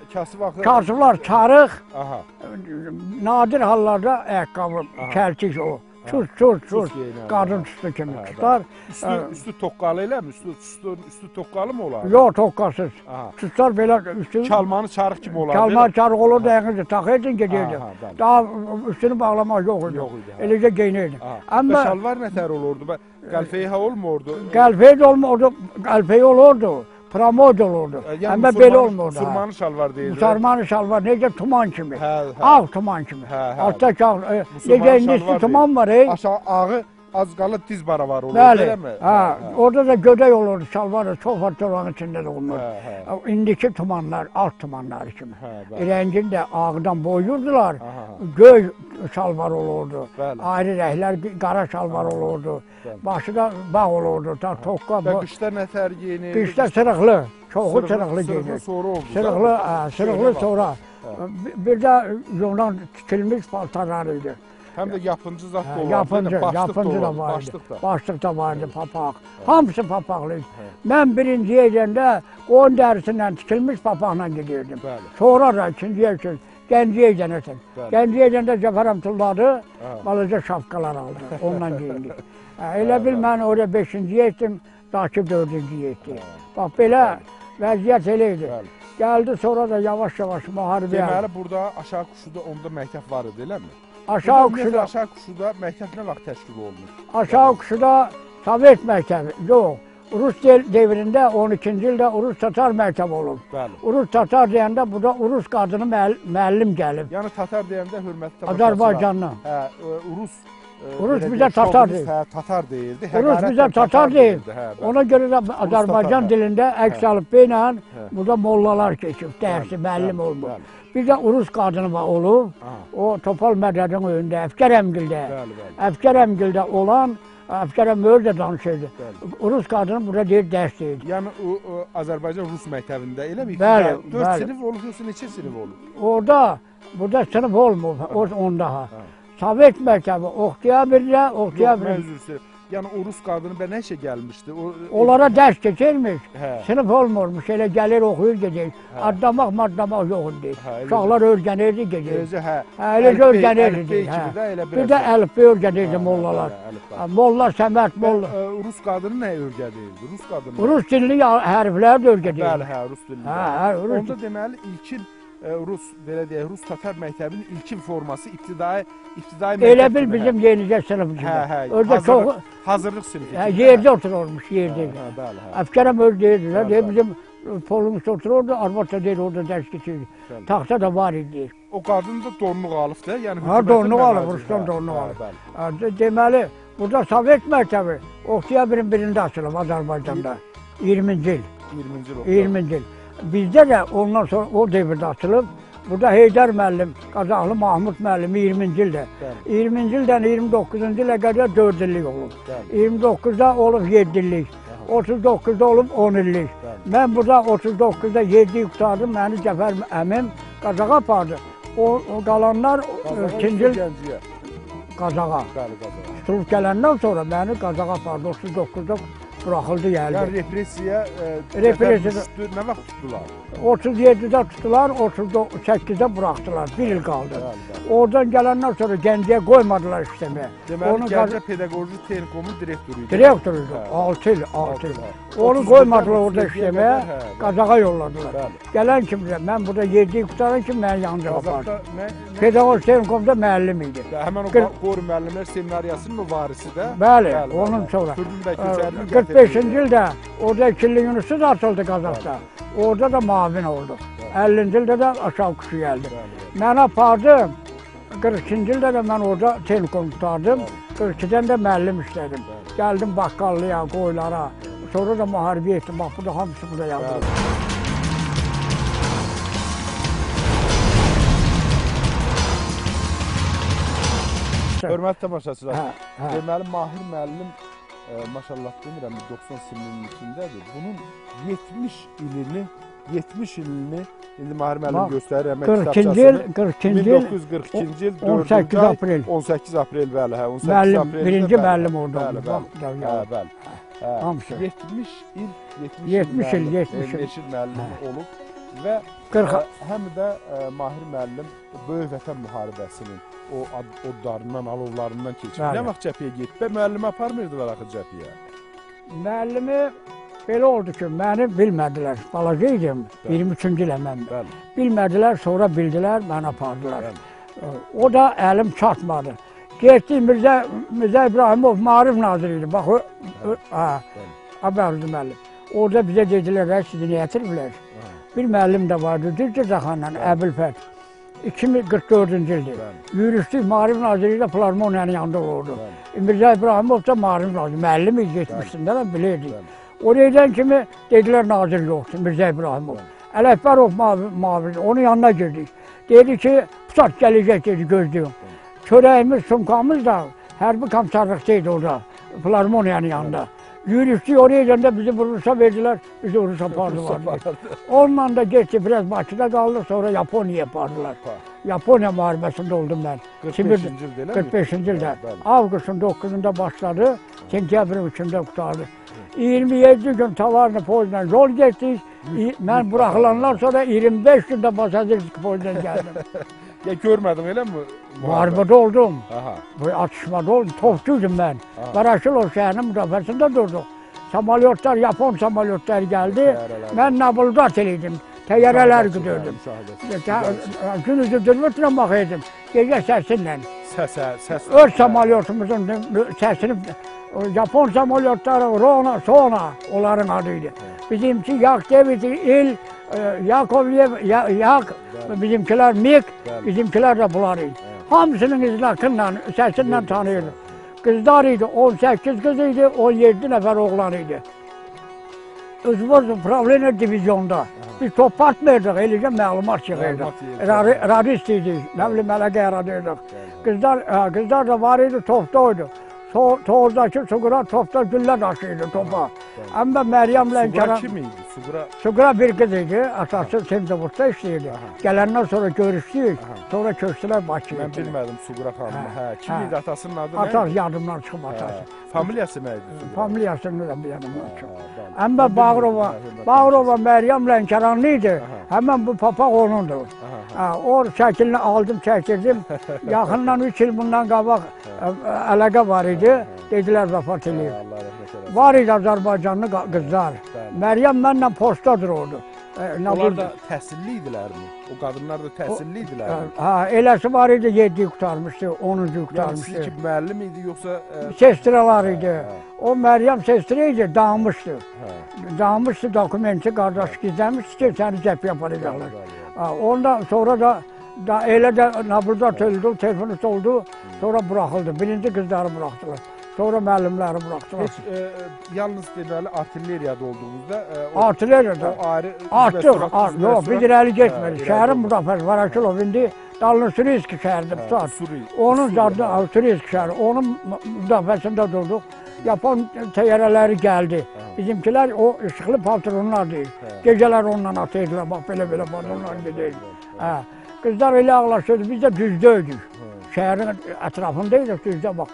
Kasıflar çarıq, nadir hallarda ayaqqabı, kəlçik o. Çuz, qadın tüstü kimi tutar. Üstü toqqalı eləmi? Üstü toqqalı mı olar? Yox, toqqasız. Tutar belə üstü... Çalmanı çarıq kimi olar. Çalmanı çarıq olur, dəqiqəcə taxıydın, gedirdi. Daha üstünü bağlamaq yox idi. Eləcə geyinirdi. Və şalvar nətər olurdu? Qəlpəyi olmurdu? Qəlpəyi də olmurdu, qəlpəyi olurdu. Pramod olurdu. Amma belə olmurdu. Musurmanı şalvar deyirdi. Musurmanı şalvar, necə tuman kimi. Ağ tuman kimi. Alttaki ağ, necə indisi tuman var. Aşağı ağı az qalıb diz baravar olurdu, elə mi? Orada da gödək olurdu, şalvar çox var torağın içində də olmurdu. İndiki tumanlar, alt tumanları kimi. Rəngini də ağdan boyurdular, göy şalvar olurdu. Ayrı rəhlər, qara şalvar olurdu. Başı da bağ olurdu, toqqa. Və qışda nətər geyinirdi? Qışda sırıqlı, çoxu sırıqlı geyinirdi. Sırıqlı sonra. Bir də yoldan tikilmiş paltarlar idi. Həm də yapıncı zat da olardı. Yapıncı da vardı. Başlıq da vardı, papaq. Hamısı papaqlı. Mən birinciyə gedəndə qoyun dərisindən tikilmiş papaqla gedirdim. Sonra da ikinciyə üçün Gəncəyə gedəsən. Gəncəyə gedəndə Cəfər Əmtulladı, balaca şapkalar aldı. Ondan geyindik. Elə bil mən oraya 5-ciyə etdim, Dakib 4-cüyə etdim. Bax belə vəziyyət elə idi. Gəldi sonra da yavaş-yavaş müharibəyə. Deməli, burada aşağı Quşuda onda məktəb var idi, eləmi? Aşağı Quşuda məktəb nə vaxt təşkil olunur? Aşağı Quşuda Sovet məktəbi, yox. Rus devrində 12-ci ildə Rus-Tatar məktəbi olub. Bəli. Rus-Tatar deyəndə burada Rus qadını müəllim gəlib. Yəni Tatar deyəndə hörmətli tamaşaçılar. Azərbaycandan. Hə, Rus bizə Tatar deyil. Hə, Tatar deyildi. Rus bizə Tatar deyil. Ona görə də Azərbaycan dilində əks əlifba ilə burada mollalar keçib, dərsi müəllim olmur. Bizə Rus qadını olub. O Topal Mədədin önündə, Əfkər əmgildə. Əfkər əmgildə olan Əfkər əmgil də danışırdı. Rus qadını burada deyir, dərs deyir. Yəni Azərbaycan Rus məktəbində eləmi? Bəli, 4 sinif olub, yoxsa neçə sinif olub? Burada sınıf olmur, onda. Sovet məktəbi, Oktyabrdə, Mən üzr istəyirəm. Yəni o Rus qadını nə işə gəlmişdi? Onlara dərs keçirmiş, sınıf olmurmuş, elə gəlir, oxuyur, gedir. Adlamaq yox idi. Uşaqlar öyrənirdi, gedir. Elə öyrənirdi. Bir də əlifba öyrənirdi mollalar. Molla Səməd, molla. Rus qadını nə öyrənirdi? Rus dilini hərflər də öyrənirdi. Bəli, Rus dilini. Onda deməli ilkin Rus Tatar məktəbinin ilkin forması ibtidai məktəb. Elə bil bizim yenicə sınıf kimi. Hazırlıq sınıfı. Yerdə otururmuş, yerdə. Əfkərəm öz deyirdilər, bizim polumuz otururdu, arvad da deyir, orada dərs keçirdi. Taxta da var idi. O qadın da donluq alıb da, yəni hökumətin donluq alıb, Rusdan donluq alıb. Deməli, burada Sovet məktəbi Oktyabrın 1-də açılıb Azərbaycanda. 20-ci il. 20-ci il. Bizdə də ondan sonra o devirdə açılıb. Burada Heydər müəllim, Qazaxlı Mahmud müəllim 20-ci ildə. 20-ci ildən 29-cu ilə qədər 4 illik olub. 29-da olub 7 illik. 39-da olub 10 illik. Mən burada 39-da 7-yi qutardım, məni Cəfər əmim Qazaxa apardı. O qalanlar 2-ci il Qazaxa. Tutulub gələndən sonra məni Qazaxa apardı. 39-da buraxıldı gəldi. Yəni repressiya nə vaxt tutdular? 37-də tutdular, 38-də buraxdılar, 1 il qaldı. Oradan gələndən sonra Gəncəyə qoymadılar işləməyə. Deməli, Gəncə Pedaqoji Texnikomun direktoru idi. Direktoruydu, 6 il. Onu qoymadılar orada işləməyə, Qazaxa yolladılar. Gələn kimi, mən burada 7-yi qutaran kimi məni yanında apardı. Pedaqoji Texnikomda müəllim idi. Həmən o Qori müəllimlər seminariyasının o varisi də? Bəli, onun sonra. 45-ci ildə orada ikili universitet açıldı Qazaxda. Orada da mavin oldu. 50-ci ildə də aşağı kuşu gəldi. Mən apardım. 42-ci ildə də mən orada Texnikom tutardım. 42-dən də müəllim işlədim. Gəldim baqqallıya, qoylara. Sonra da müharibə etdim. Bax, burada hamısı burada yazılır. Hörmətli tamaşaçılar, deməli Mahir müəllim maşallah demirəm 90 sinifinin içindədir. Bunun 70 ilini indi Mahir müəllim göstərir əmək kitabçasını. 1942-ci il 18 aprel. 18 aprel bəli, hə, 18 aprel. Birinci müəllim orada oldu. Bəli. 70 il müəllim olub və həm də Mahir müəllim Böyük Vətən müharibəsinin o odlarından, alovlarından keçib. Nə vaxt cəbhəyə getdi? Müəllimi aparmırdılar axı cəbhəyə? Müəllimi belə oldu ki, məni bilmədilər. Balaca idim, 23-cü ilə mən. Bilmədilər, sonra bildilər, məni apardılar. O da əlim çatmadı. Getdi Mirzə İbrahimov Maarif naziri idi. Bax, Əbərüzü müəllim. Orada bizə dedilər, sizi niyə ətiriblər? Bir müəllim də vardı, Cırcırcaxanla, Əbülfət. 2044-cü ildir. Yürüyüşlük Maarif naziri ilə Filarmoniyanın yanında olurdu. Mirzə İbrahimov da Maarif naziri, müəllim idi, getmişdim də, bilirdik. Oraya edən kimi dedilər nazir yoxdur, Mirzə İbrahimov. Ələkbərov mavir, onun yanına girdik. Dedi ki, pusat gələcək, dedi, gözlüyüm. Çörəyimiz, sumkamız da hərbi komissarlıqdaydı orada, Filarmoniyanın yanında. Yürüyüşlük oraya edəndə bizi Rusa verdilər, bizi Rusa apardılar. Onunla da geçti, biraz Bakıda qaldı, sonra Yaponiyaya apardılar. Yaponiya müharibəsində oldum mən. 45-ci ildə. Avqustun 9-da başladı, sentyabrın 3-də qutardı. 27 gün tavarını poyla yol getdik. Mən buraxılanlar sonra 25 gündə Basazirski poyla gəldim. Ya görmədim, elə mi? Müharibədə oldum. Atışmada oldum. Topçuydum mən. Qaraşılov şəhərinin müdafiəsində durduk. Samalyotlar, Yapon samalyotlar gəldi. Mən nabıldat eləydim. Təyyarələr güdürdüm. Gün üzü dürmütlə baxıyordum. Gecə səsinlə. Səs. Öz samalyotumuzun səsini Japon samolyotları Rona, Sona onların adıydı. Bizimki Yak Deviti, İl, Yakovlev, Yak, bizimkiler Mik, bizimkiler de bunlarıydı. Hamısının izlakından, sesinden tanıyorduk. Kızlar idi, 18 kız idi, 17 nefer oğlan idi. Özümüz Pravleniya divizyonda. Biz top atmıyorduk, eləcə məlumat çıxıyorduk. Radist idik, nə bilim, mələkə yaradıyorduk. Kızlar da var idi, topdaydı. Toğuzdakı Sugura topda güllə daşıydı topa. Ama Meryem Lənkəran... Sugura kim idi? Sugura bir kız idi, asası Semzavurtda işləyirdi. Gələndən sonra görüşdük, sonra köçdülər Bakıya. Mən bilmədim Sugura xanımı. Kim idi, atasının adı nə idi? Atası yardımdan çıxıb atası. Familiyası nə idi? Familiyasını da yardımdan çıxıb. Ama Bağrova Meryem Lənkəranlı idi. Hemen bu papaq onundur. O şəklini aldım, çəkirdim. Yaxından 3 il bundan qabaq əlaqə var idi. Dedilər vəfat edib. Var idi Azərbaycanlı qızlar. Məryəm mənlə posta dururdu. Onlar da təhsilli idilərmi? O qadınlar da təhsilli idilərmi? Eləsi var idi, 7-yi qutarmışdı, 10-cu qutarmışdı. Yəni siz müəllim idi, yoxsa... Sestralar idi. O Məryəm sestra idi, dağmışdı. Dağmışdı, dokumenti qardaş gizləmişdi ki, səni cəb yaparacaqlar. Ondan sonra da elə də nabırda öldü, telefonist oldu, sonra buraxıldı. Birinci qızları buraxdılar. Sonra müəllimləri buraxdılar. Yalnız deməli artilleriyada olduğunuzda... Artilleriyada. O ayrı... Artıq, yox, biz irəli getmədik. Şəhərin müdafiəsi Varakilov indi Dalnısuriski şəhərdə tutar. Onun zadı Suriski şəhəri, onun müdafiəsində durduq. Japon təyyarələri gəldi. Bizimkilər o işıqlı patronlar deyil. Gecələr onunla ataydılar, bax belə patronlar gedəydi. Qızlar elə ağlaşırdı, biz də düzdəydik. Şəhərin ətrafındaydıq, düzdə bax.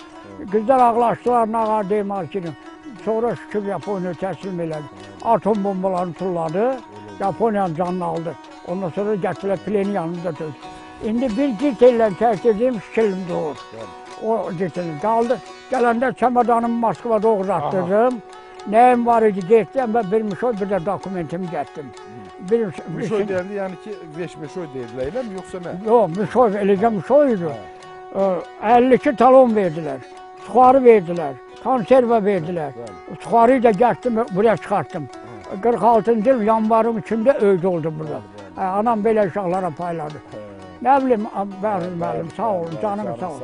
Qızlar ağlaşdılar, nağar deyim ki, sonra şükür Yaponiya təslim elədi. Atom bombalarını tulladı, Yaponiyanın canını aldı. Ondan sonra gətirilər pleni yanında döydü. İndi bir cilt ilə çəkdirdiğim şikilim doğur. O ciltini qaldı. Gələndə çamadanımı Moskvada uğratdırdım. Nəyim var idi, getdim və bir mişoy, bir də dokumentimi getdim. Mişoy deyəndə, yəni ki, veş-mişoy deyirlər, elə mi, yoxsa nə? Yox, mişoy, eləcə mişoy idi. 52 talon verdilər. Suxarı verdilər, konserva verdilər. Suxarıyı da gətirdim, buraya çıxartdım. 46-cı il yanvarın içində öldü oldu burada. Anam belə uşaqlara payladı. Nə bilim, Bəhruz müəllim, sağ olun, canım sağ olun.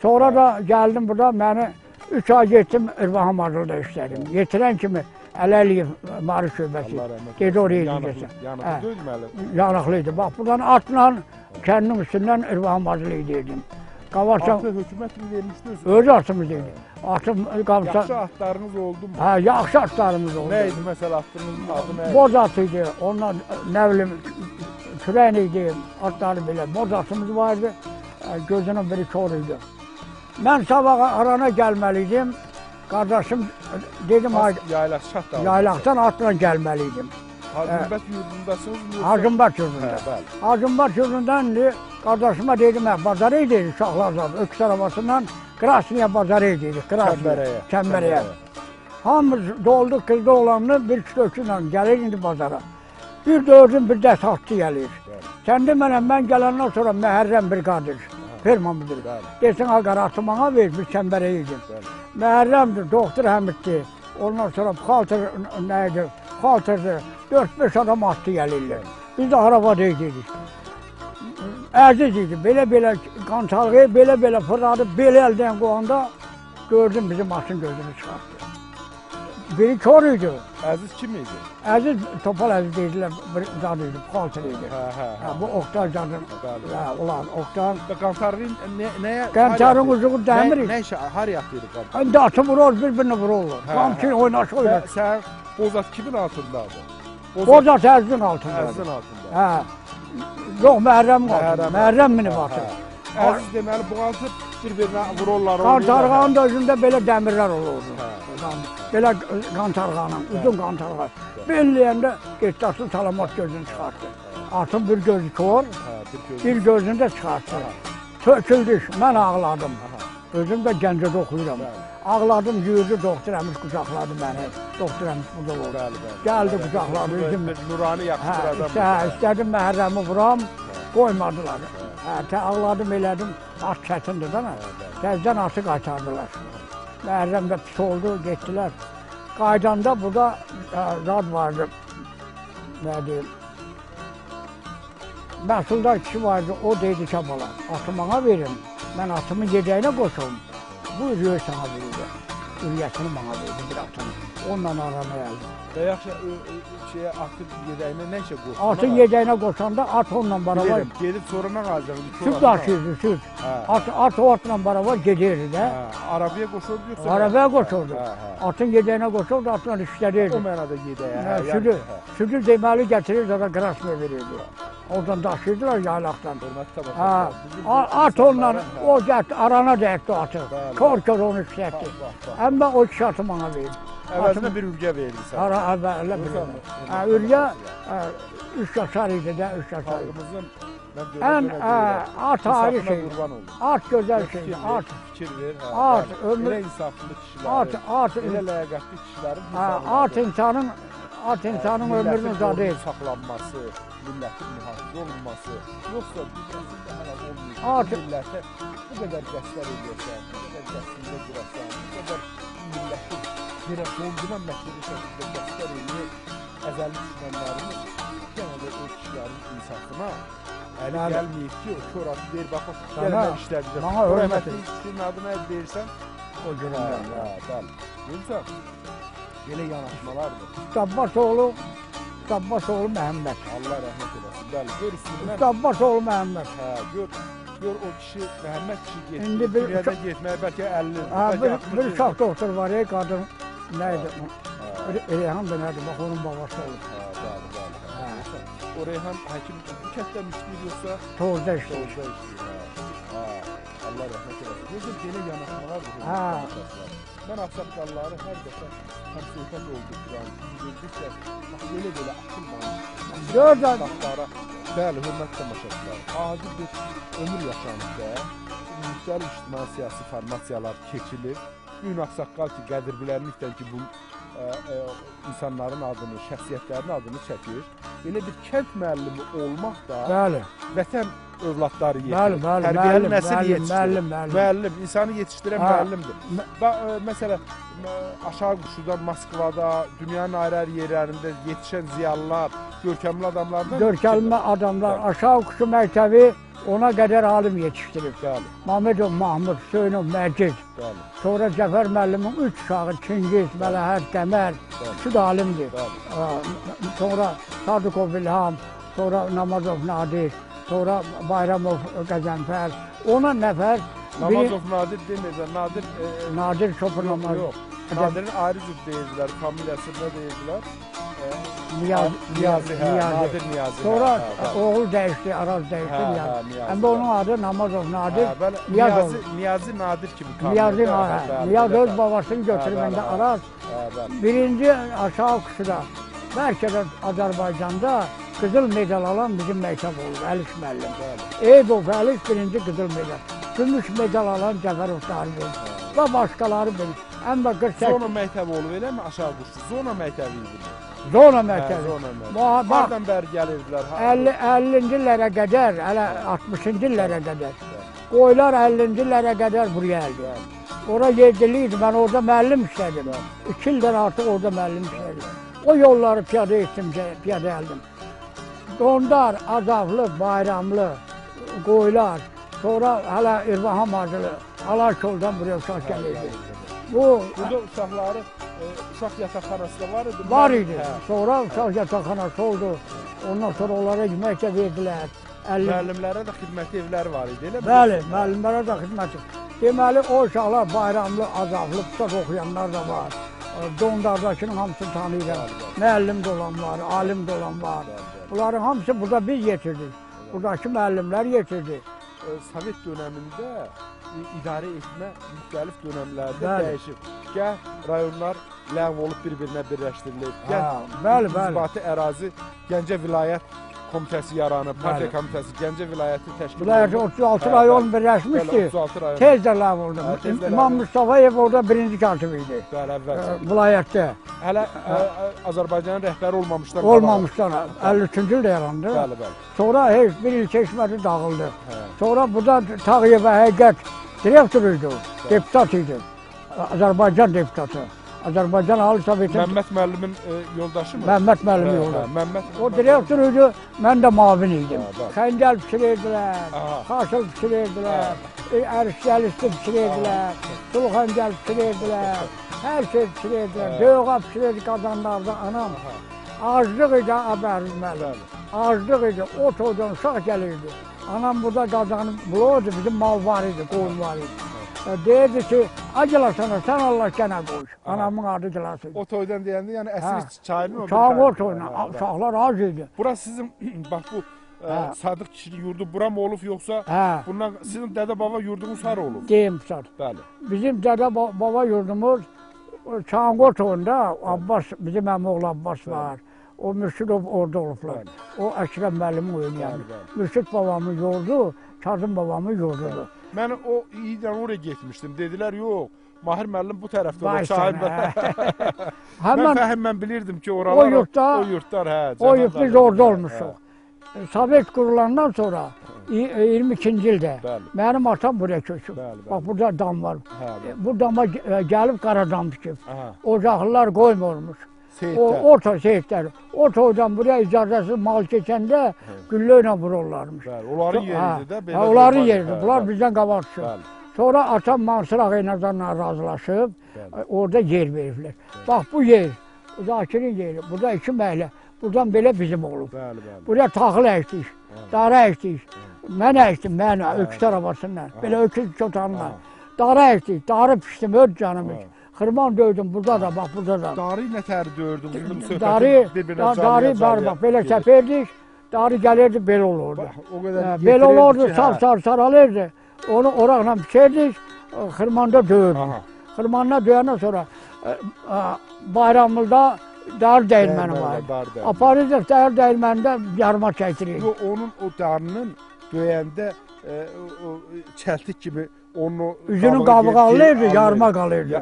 Sonra da gəldim burada, məni 3 ay getdim, İrvahan Mazılda işlədim. Yetirən kimi Ələliyev Marif şöbəsi, dedi oraya edəcəksən. Yanıqlı deyil müəllim? Yanıqlıydı. Bax, buradan atla kəndin üstündən İrvahan Mazılda edirdim. Atı hökumət mi vermişdi özü? Öz atımız idi. Yaxşı atlarınız oldu mu? Hə, yaxşı atlarımız oldu. Nə idi məsələ atlarınızın adı nə idi? Boz atı idi, ondan nə bilim, kürən idi, atları belə. Boz atımız vardı, gözünün biri kör idi. Mən sabah arana gəlməliydim. Qardaşım dedim, yaylaqdan atla gəlməliydim. Hacımbət yurdundasınız mı? Hacımbət yurdunda. Hacımbət yurdundan qardaşıma dedim, bazara edirdik uşaqlar zaten. Öküz arabasından Krasniya bazara edirdik. Çəmbərəyə. Hamımız dolduq qızda olanını bir küçük öküzlə gəlir indi bazara. Bir dördün bir dəst atlı gəlir. Sən demənəm, mən gələndən sonra Məhərrəm briqadir. Ferma müdürü. Desin, Aqara atı bana ver, biz Çəmbərəyə edim. Məhərrəmdir, doktor Həmiddir. Ondan sonra buxaltır nəydi? Buxaltırdır. 4-5 adam atlı gəlirlər. Biz də arabada edirdik. Əziz idi, belə-belə qançalğı, belə-belə fırladı, belə əldən qoğanda gördüm bizim atın gözünü çıxartdı. Biri kör idi. Əziz kim idi? Əziz, Topal Əziz deyirlər, bir zad idi, buxaltır idi. Bu Oqtar zadı, ulan Oqtar. Qantarın nəyə? Qantarın ucuğu dəmir idi. Nə işə, har yatıydı qantar? İndi atı vurur, bir-birini vururlar. Qamçın oynaşı. Sən Bozat kimin altındadır? Bozat Əzizin altındadır. Əzizin altında. Yox, Məhərrəmin altında. Məhərrəm mini batır. Əziz deməli, buğaltı bir-birinə vururlar. Qantarğanın da özündə belə dəmirlər olurdu. Belə qantarğanın, uzun qantarğan. Belləyəndə getdasın salamat gözünü çıxartdı. Atın bir gözü kör, bir gözünü də çıxartdı. Töküldük, mən ağladım. Özüm də Gəncədə oxuyuram. Ağladım, yürüdü, doktor əmiş qucaqladı məni. Doktor əmiş burada oldu. Gəldi qucaqladı. Nurani yaxşı bir adam. İstədim məhərrəmi vuram, qoymadılar. Ağladım, elədim, at çətindir də. Təzdən atı qaytardılar. Məhərrəm də pis oldu, getdilər. Qaydanda burada zad vardı. Nə deyim? Məhsuldar kişi vardı, o deydi ki, bala, atı bana verin. Mən atımın yedəyinə qoşum. Bu ürüyü sana verirdi. Ürüyəsini bana verdi bir atını. Onunla aramaya gəldi. Və yaxşı, atın yedəyinə nə işə qoşdu? Atın yedəyinə qoşanda at onunla beraber... Gedib sonra nə qalacaq? Süt daşıyırdı, süt. At o atla beraber gedirdi də. Arabaya qoşurdu yoxsa? Arabaya qoşurdu. Atın yedəyinə qoşurdu, atla işlədirdi. O mənada yedəyə. Sütü deməli gətirirdi, o da qrasmə verirdi. Oradan daşıyırdılar yaylaqdan. At onunla, o gəldi, arana dəyəkdi o atı. Kör onu işlətdi. Əmmə o kişi atı bana verdi. Əvəzinə bir ürgə verirdi sən. Əvvələ bir ürgə 3 yaşar idi də, 3 yaşar idi. Ən at ayrı şey, at gözəl şeydir, at. Fikir ver, ömür, elə insaflı kişilərin, elə ləyaqətli kişilərin at insanın ömrünün uzadı. Saxlanması, millətin mühafizə olunması, yoxsa bizəsində hələ olmayıb, millətə bu qədər qəslər edirsən, bu qədər qəsrində qurasan, bu qədər millətin yerə qondunan məktəbi şəkildə qəslər edir, əzəli düşmənlərimiz, yenə də o kişilərin insafına əli gəlməyib ki, o kör atı deyir, bax, gəlmə işlədəcək. O rəhmətli kişinin adı nə deyirsən? O günlər. Bəli. Görürsən? Belə yanaşmalardır. Dabbasoğlu Məhəmməd. Allah rəhmət eləsin. Bəli, gör üstündən. Dabbasoğlu Məhəmməd. Gör o kişi, Məhəmməd kişi getdi. Dünyada getməyə bəlkə 50. Bir uşaq doktor var, qadın nəydi? Reyhan da nədir? Bax, onun babası olur. O Reyhan həkim bu kənddə işləyir yoxsa? Tozda işləyir. Allah rəhmət eləsin. Gözür belə yanaşmalardır. Mən ağsaqqalları hər dəfə söhbət olduqdan, gördükcə, belə atılmamış. Bəli, hörmət tamaşaçılar. Adi bir ömür yaşanıqda müxtəlif ictimai siyasi formasiyalar keçilir. Gün ağsaqqal ki, qədir bilənlikdən ki, bu insanların adını, şəxsiyyətlərin adını çəkir. Elə bir kənd müəllimi olmaq da vətən övladları yetişdirir. Tərbiyəli nəsil yetişdirir. Müəllim, insanı yetişdirən müəllimdir. Məsələn, aşağı quşuda, Moskvada, dünyanın ayrı-ayrı yerlərində yetişən ziyalılar, görkəmli adamlardan... Görkəmli adamlar, aşağı quşu məktəbi ona qədər alim yetişdirib. Mamedov Mahmud, Hüseynov Məcid. Sonra Cəfər müəllimin 3 uşağı, Çingiz, Mələhət, Qəmər, üçü də alimdir. Sonra Sadıqov İlham, sonra Namazov Nadir, sonra Bayramov Qəzənfər, 10 nəfər... Namazov Nadir demirlər, Nadir Şopur Namazov. Yox, Nadirin ayrı cür deyirdilər, familiyası nə deyirdilər? Niyazi. Nadir Niyazi. Sonra oğul dəyişdi, Araz dəyişdi, Niyazi. Həm də onun adı Namazov Nadir. Niyazi Nadir kimi Niyazi öz babasını götürməndə Araz. Birinci aşağı quşuda, bəlkə də Azərbaycanda qızıl medal alan bizim məktəb oldu, Əliş müəllim. Eybov Əliş birinci qızıl medal. Gümüş medal alan Cəfərov Tarif və başqaları bilir. Zona məktəbi olub eləmi aşağı quşu? Zona məktəbi idi. Zona məktəbi. Hardan bəri gəlirdilər? 50-ci illərə qədər, hələ 60-cı illərə qədər. Qoylar 50-ci illərə qədər buraya gəldi. Ora yedili idi, mən orada müəllim işlədim. 2 ildən artıq orada müəllim işlədim. O yolları piyada etdim, piyada gəldim. Dondar, Azavlı, Bayramlı, Qoylar, sonra hələ İrvaham Acılı, Alarkoldan buraya uşaq gəlirdi. Burada uşaqları, uşaq yataqxanası da var idi? Var idi. Sonra uşaq yataqxanası oldu. Ondan sonra onlara yemək də verdilər. Müəllimlərə də xidməti evləri var idi, elə mi? Bəli, müəllimlərə də xidməti. Deməli, o uşaqlar Bayramlı, Azavlı, uşaq oxuyanlar da var. Dondardakının hamısını tanıyırlar. Müəllim də olan var, alim də olan var. Bunların hamısı burada biz yetirdik. Buradakı müəllimlər yetirdi. Sovet dönəmində idarə etmə müxtəlif dönəmlərdə dəyişir. Gəl rayonlar ləğv olub bir-birinə birləşdirilib. Gəl inzibati ərazi Gəncə vilayət komitəsi yaranıb, partiya komitəsi Gəncə vilayəti təşkil Vilayəti 36 rayon birləşmişdi. 36 rayon. Tez də ləğv oldu. tez də ləğv İmam oldu. Mustafayev orada birinci katib idi. Bəli, əvvəl. Vilayətdə. Hələ Azərbaycanın rəhbəri olmamışdan Olmamışdan 53-cü ildə yarandı. Bəli, bəli. Sonra heç bir il keçmədi, dağıldı. Sonra burada Tağıyeva Həqiqət direktor idi, deputat idi. Azərbaycan deputatı. Azərbaycan Ali Sovetinin Məmməd müəllimin yoldaşı mı? Məmməd müəllimi yoldaşı. Məmməd. O direktor idi, mən də mavin idim. bəli. Xəngəl pişirirdilər, Aha. xaşıl pişirirdilər, ərişgəlisti pişirirdilər, sulu xəngəl pişirirdilər, hər şey pişirirdilər. Döyüğa pişirirdi qazanlarda anam. Aclıq idi əbəriz müəllim. Aclıq idi, o toydan uşaq gəlirdi. Anam burada qazanıb, bulurdu, bizim mal var idi, qoyun var idi. Deyirdi ki, acılasana, sən Allah gənə qoş. Anamın adı Gilasıydı. O toydan deyəndə, yəni əsri çayının o bir Uşaq o tərəfi. toyuna, uşaqlar az idi. Bura sizin, bax bu Sadıq kişinin yurdu bura mı olub yoxsa Hə. bundan sizin dədə-baba yurdunuz hara olub? Deyim sat. Bəli. Bizim dədə baba yurdumuz Çanqol toyunda Abbas, bizim əmoğlu Abbas var. O Mürşidov orada olublar. O Əkrəm müəllimin oynayan. Mürşid babamın yurdu, Kazım babamın yurdudur. Mən o ildən oraya getmişdim. Dedilər, yox, Mahir müəllim bu tərəfdə olur, Başdan, çayında. Həmən Mən bilirdim ki, oralar, o yurtlar, hə. o yurt biz orada olmuşuq. Sovet qurulandan sonra 22-ci ildə Bəli. mənim atam buraya köçüb. Bəli, Bax, burada dam var. Bəli. Bu dama gəlib qaradam tikib. Aha. Ocaqlılar qoymurmuş. Seyidlər. O seyidlər. O toydan buraya icazəsiz mal keçəndə güllə ilə vururlarmış. Bəli, onların yeridir də. Hə, onların yeridir. Bunlar bizdən qabaq düşüb. Bəli. Sonra atam Mansur Ağaynazarla razılaşıb, orada yer veriblər. Bax, bu yer, Zakirin yeri, burada 2 məhəllə, buradan belə bizim olub. Bəli, bəli. Buraya taxıl əkdik, dara əkdik. Mən əkdim, mən öküz arabasından, belə öküz çotanla. Dara əkdik, darı pişdim, öd canım. Xırman döydüm, burada da, bax, burada da. Darı nə təri döyürdün? Darı var, bax, belə səpərdik, darı gəlirdi, belə olurdu. O qədər Belə olurdu, saralırdı. Onu oraqla biçərdik, xırmanda döyürdük. Xırmanla döyəndən sonra bayramında dar dəyirməni var. Aparırdıq dar dəyirmənində yarma çəkdirik. Onun o darının döyəndə çəltik kimi onun üzünün qabığı alırdı, yarma qalırdı.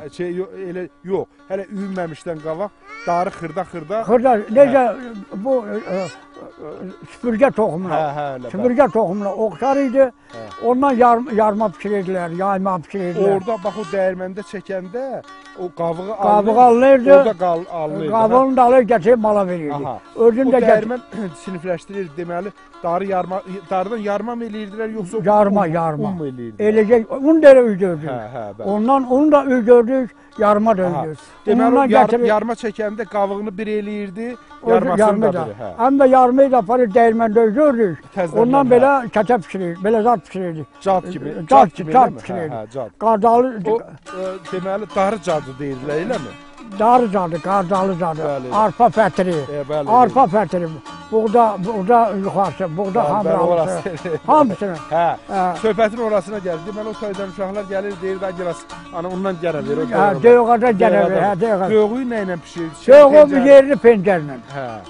Elə yox, hələ üyünməmişdən qabaq darı xırda. Xırda, necə bu süpürgə toxumuna, süpürgə toxumuna oxşar idi. Ondan yarma pişirirdilər, yayma pişirirdilər. Orada bax o dəyirməndə çəkəndə o qabığı alırdı. Orada alırdı. Qabığını da alır, gətirib mala verirdi. Özün də dəyirmən sinifləşdirir, deməli darıdan yarma mı eləyirdilər yoxsa yarma un mu eləyirdilər? Eləcə un da elə üydürdük. Ondan un da üydürdük, yarma da üydürdük. Deməli yarma çəkəndə qabığını bir eləyirdi, yarmasını da biri. Həm də yarmayı da aparıb dəyirməndə üydürdük. Ondan belə kətə pişirirdik, belə zat pişirirdik. Cad kimi. Cad pişirirdik. Qardalı. Deməli darı cadı deyirlər, eləmi? Darı cadı, qardalı cadı, arpa fətri, arpa fətri, buğda yuxarısı, buğda hamralısı, hamısını. Söhbətin orasına gəldi. Deməli, o toydan uşaqlar gəlir, deyir, da giras, ondan gələ verir. Döyüqada gələ verir, döyüqada. Döyüqü nə ilə pişirir? Döyüqü yerini pencərlə.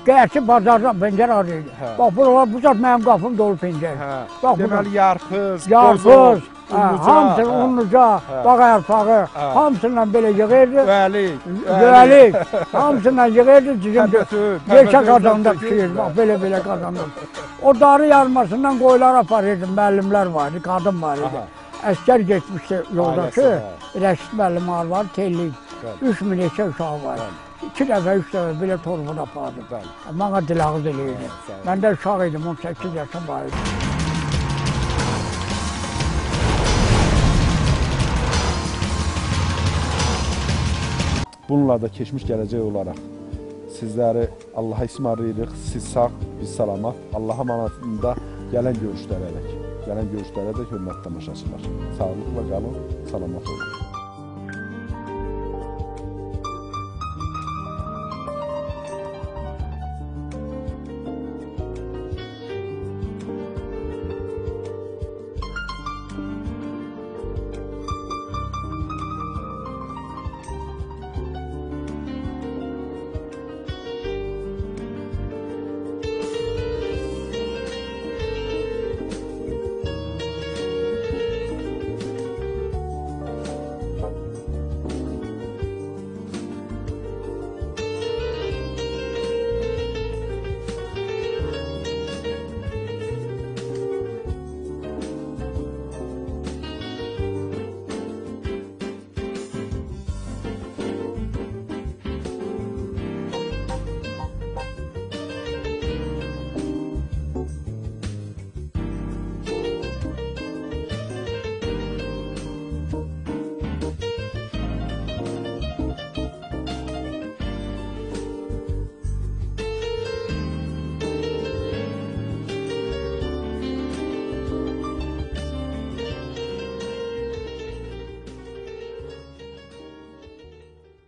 Gerçi bazardan pencər arıydı. Bax, buralar, bu zat mənim qapım dolu pencər. Deməli, yarpız, hamısını unluca, bağa yarpağı, hamısından belə yığırdı. Üəlik, hamısından yığırdı, geçə qazanda pişirirdi, bax, belə qazanda. O darı yarmasından qoyular aparırdı, müəllimlər vardı, qadın var idi. Əskər geçmişdi yoldaşı, Rəşid müəllim var, tellik, 3000 neçə uşağı var. 2 dəfə, 3 dəfə belə torbuda apardı. Mənə dilağız eləyirdi. Mən də uşaq idim, 18 yaşım var idi. Bununla da keçmiş gələcək olaraq sizləri Allaha ismarlayırıq. Siz sağ, biz salamat. Allaha manatında gələn görüşlərə dək. Gələn görüşlərə də hörmətli tamaşaçılar. Sağlıqla qalın, salamat olun.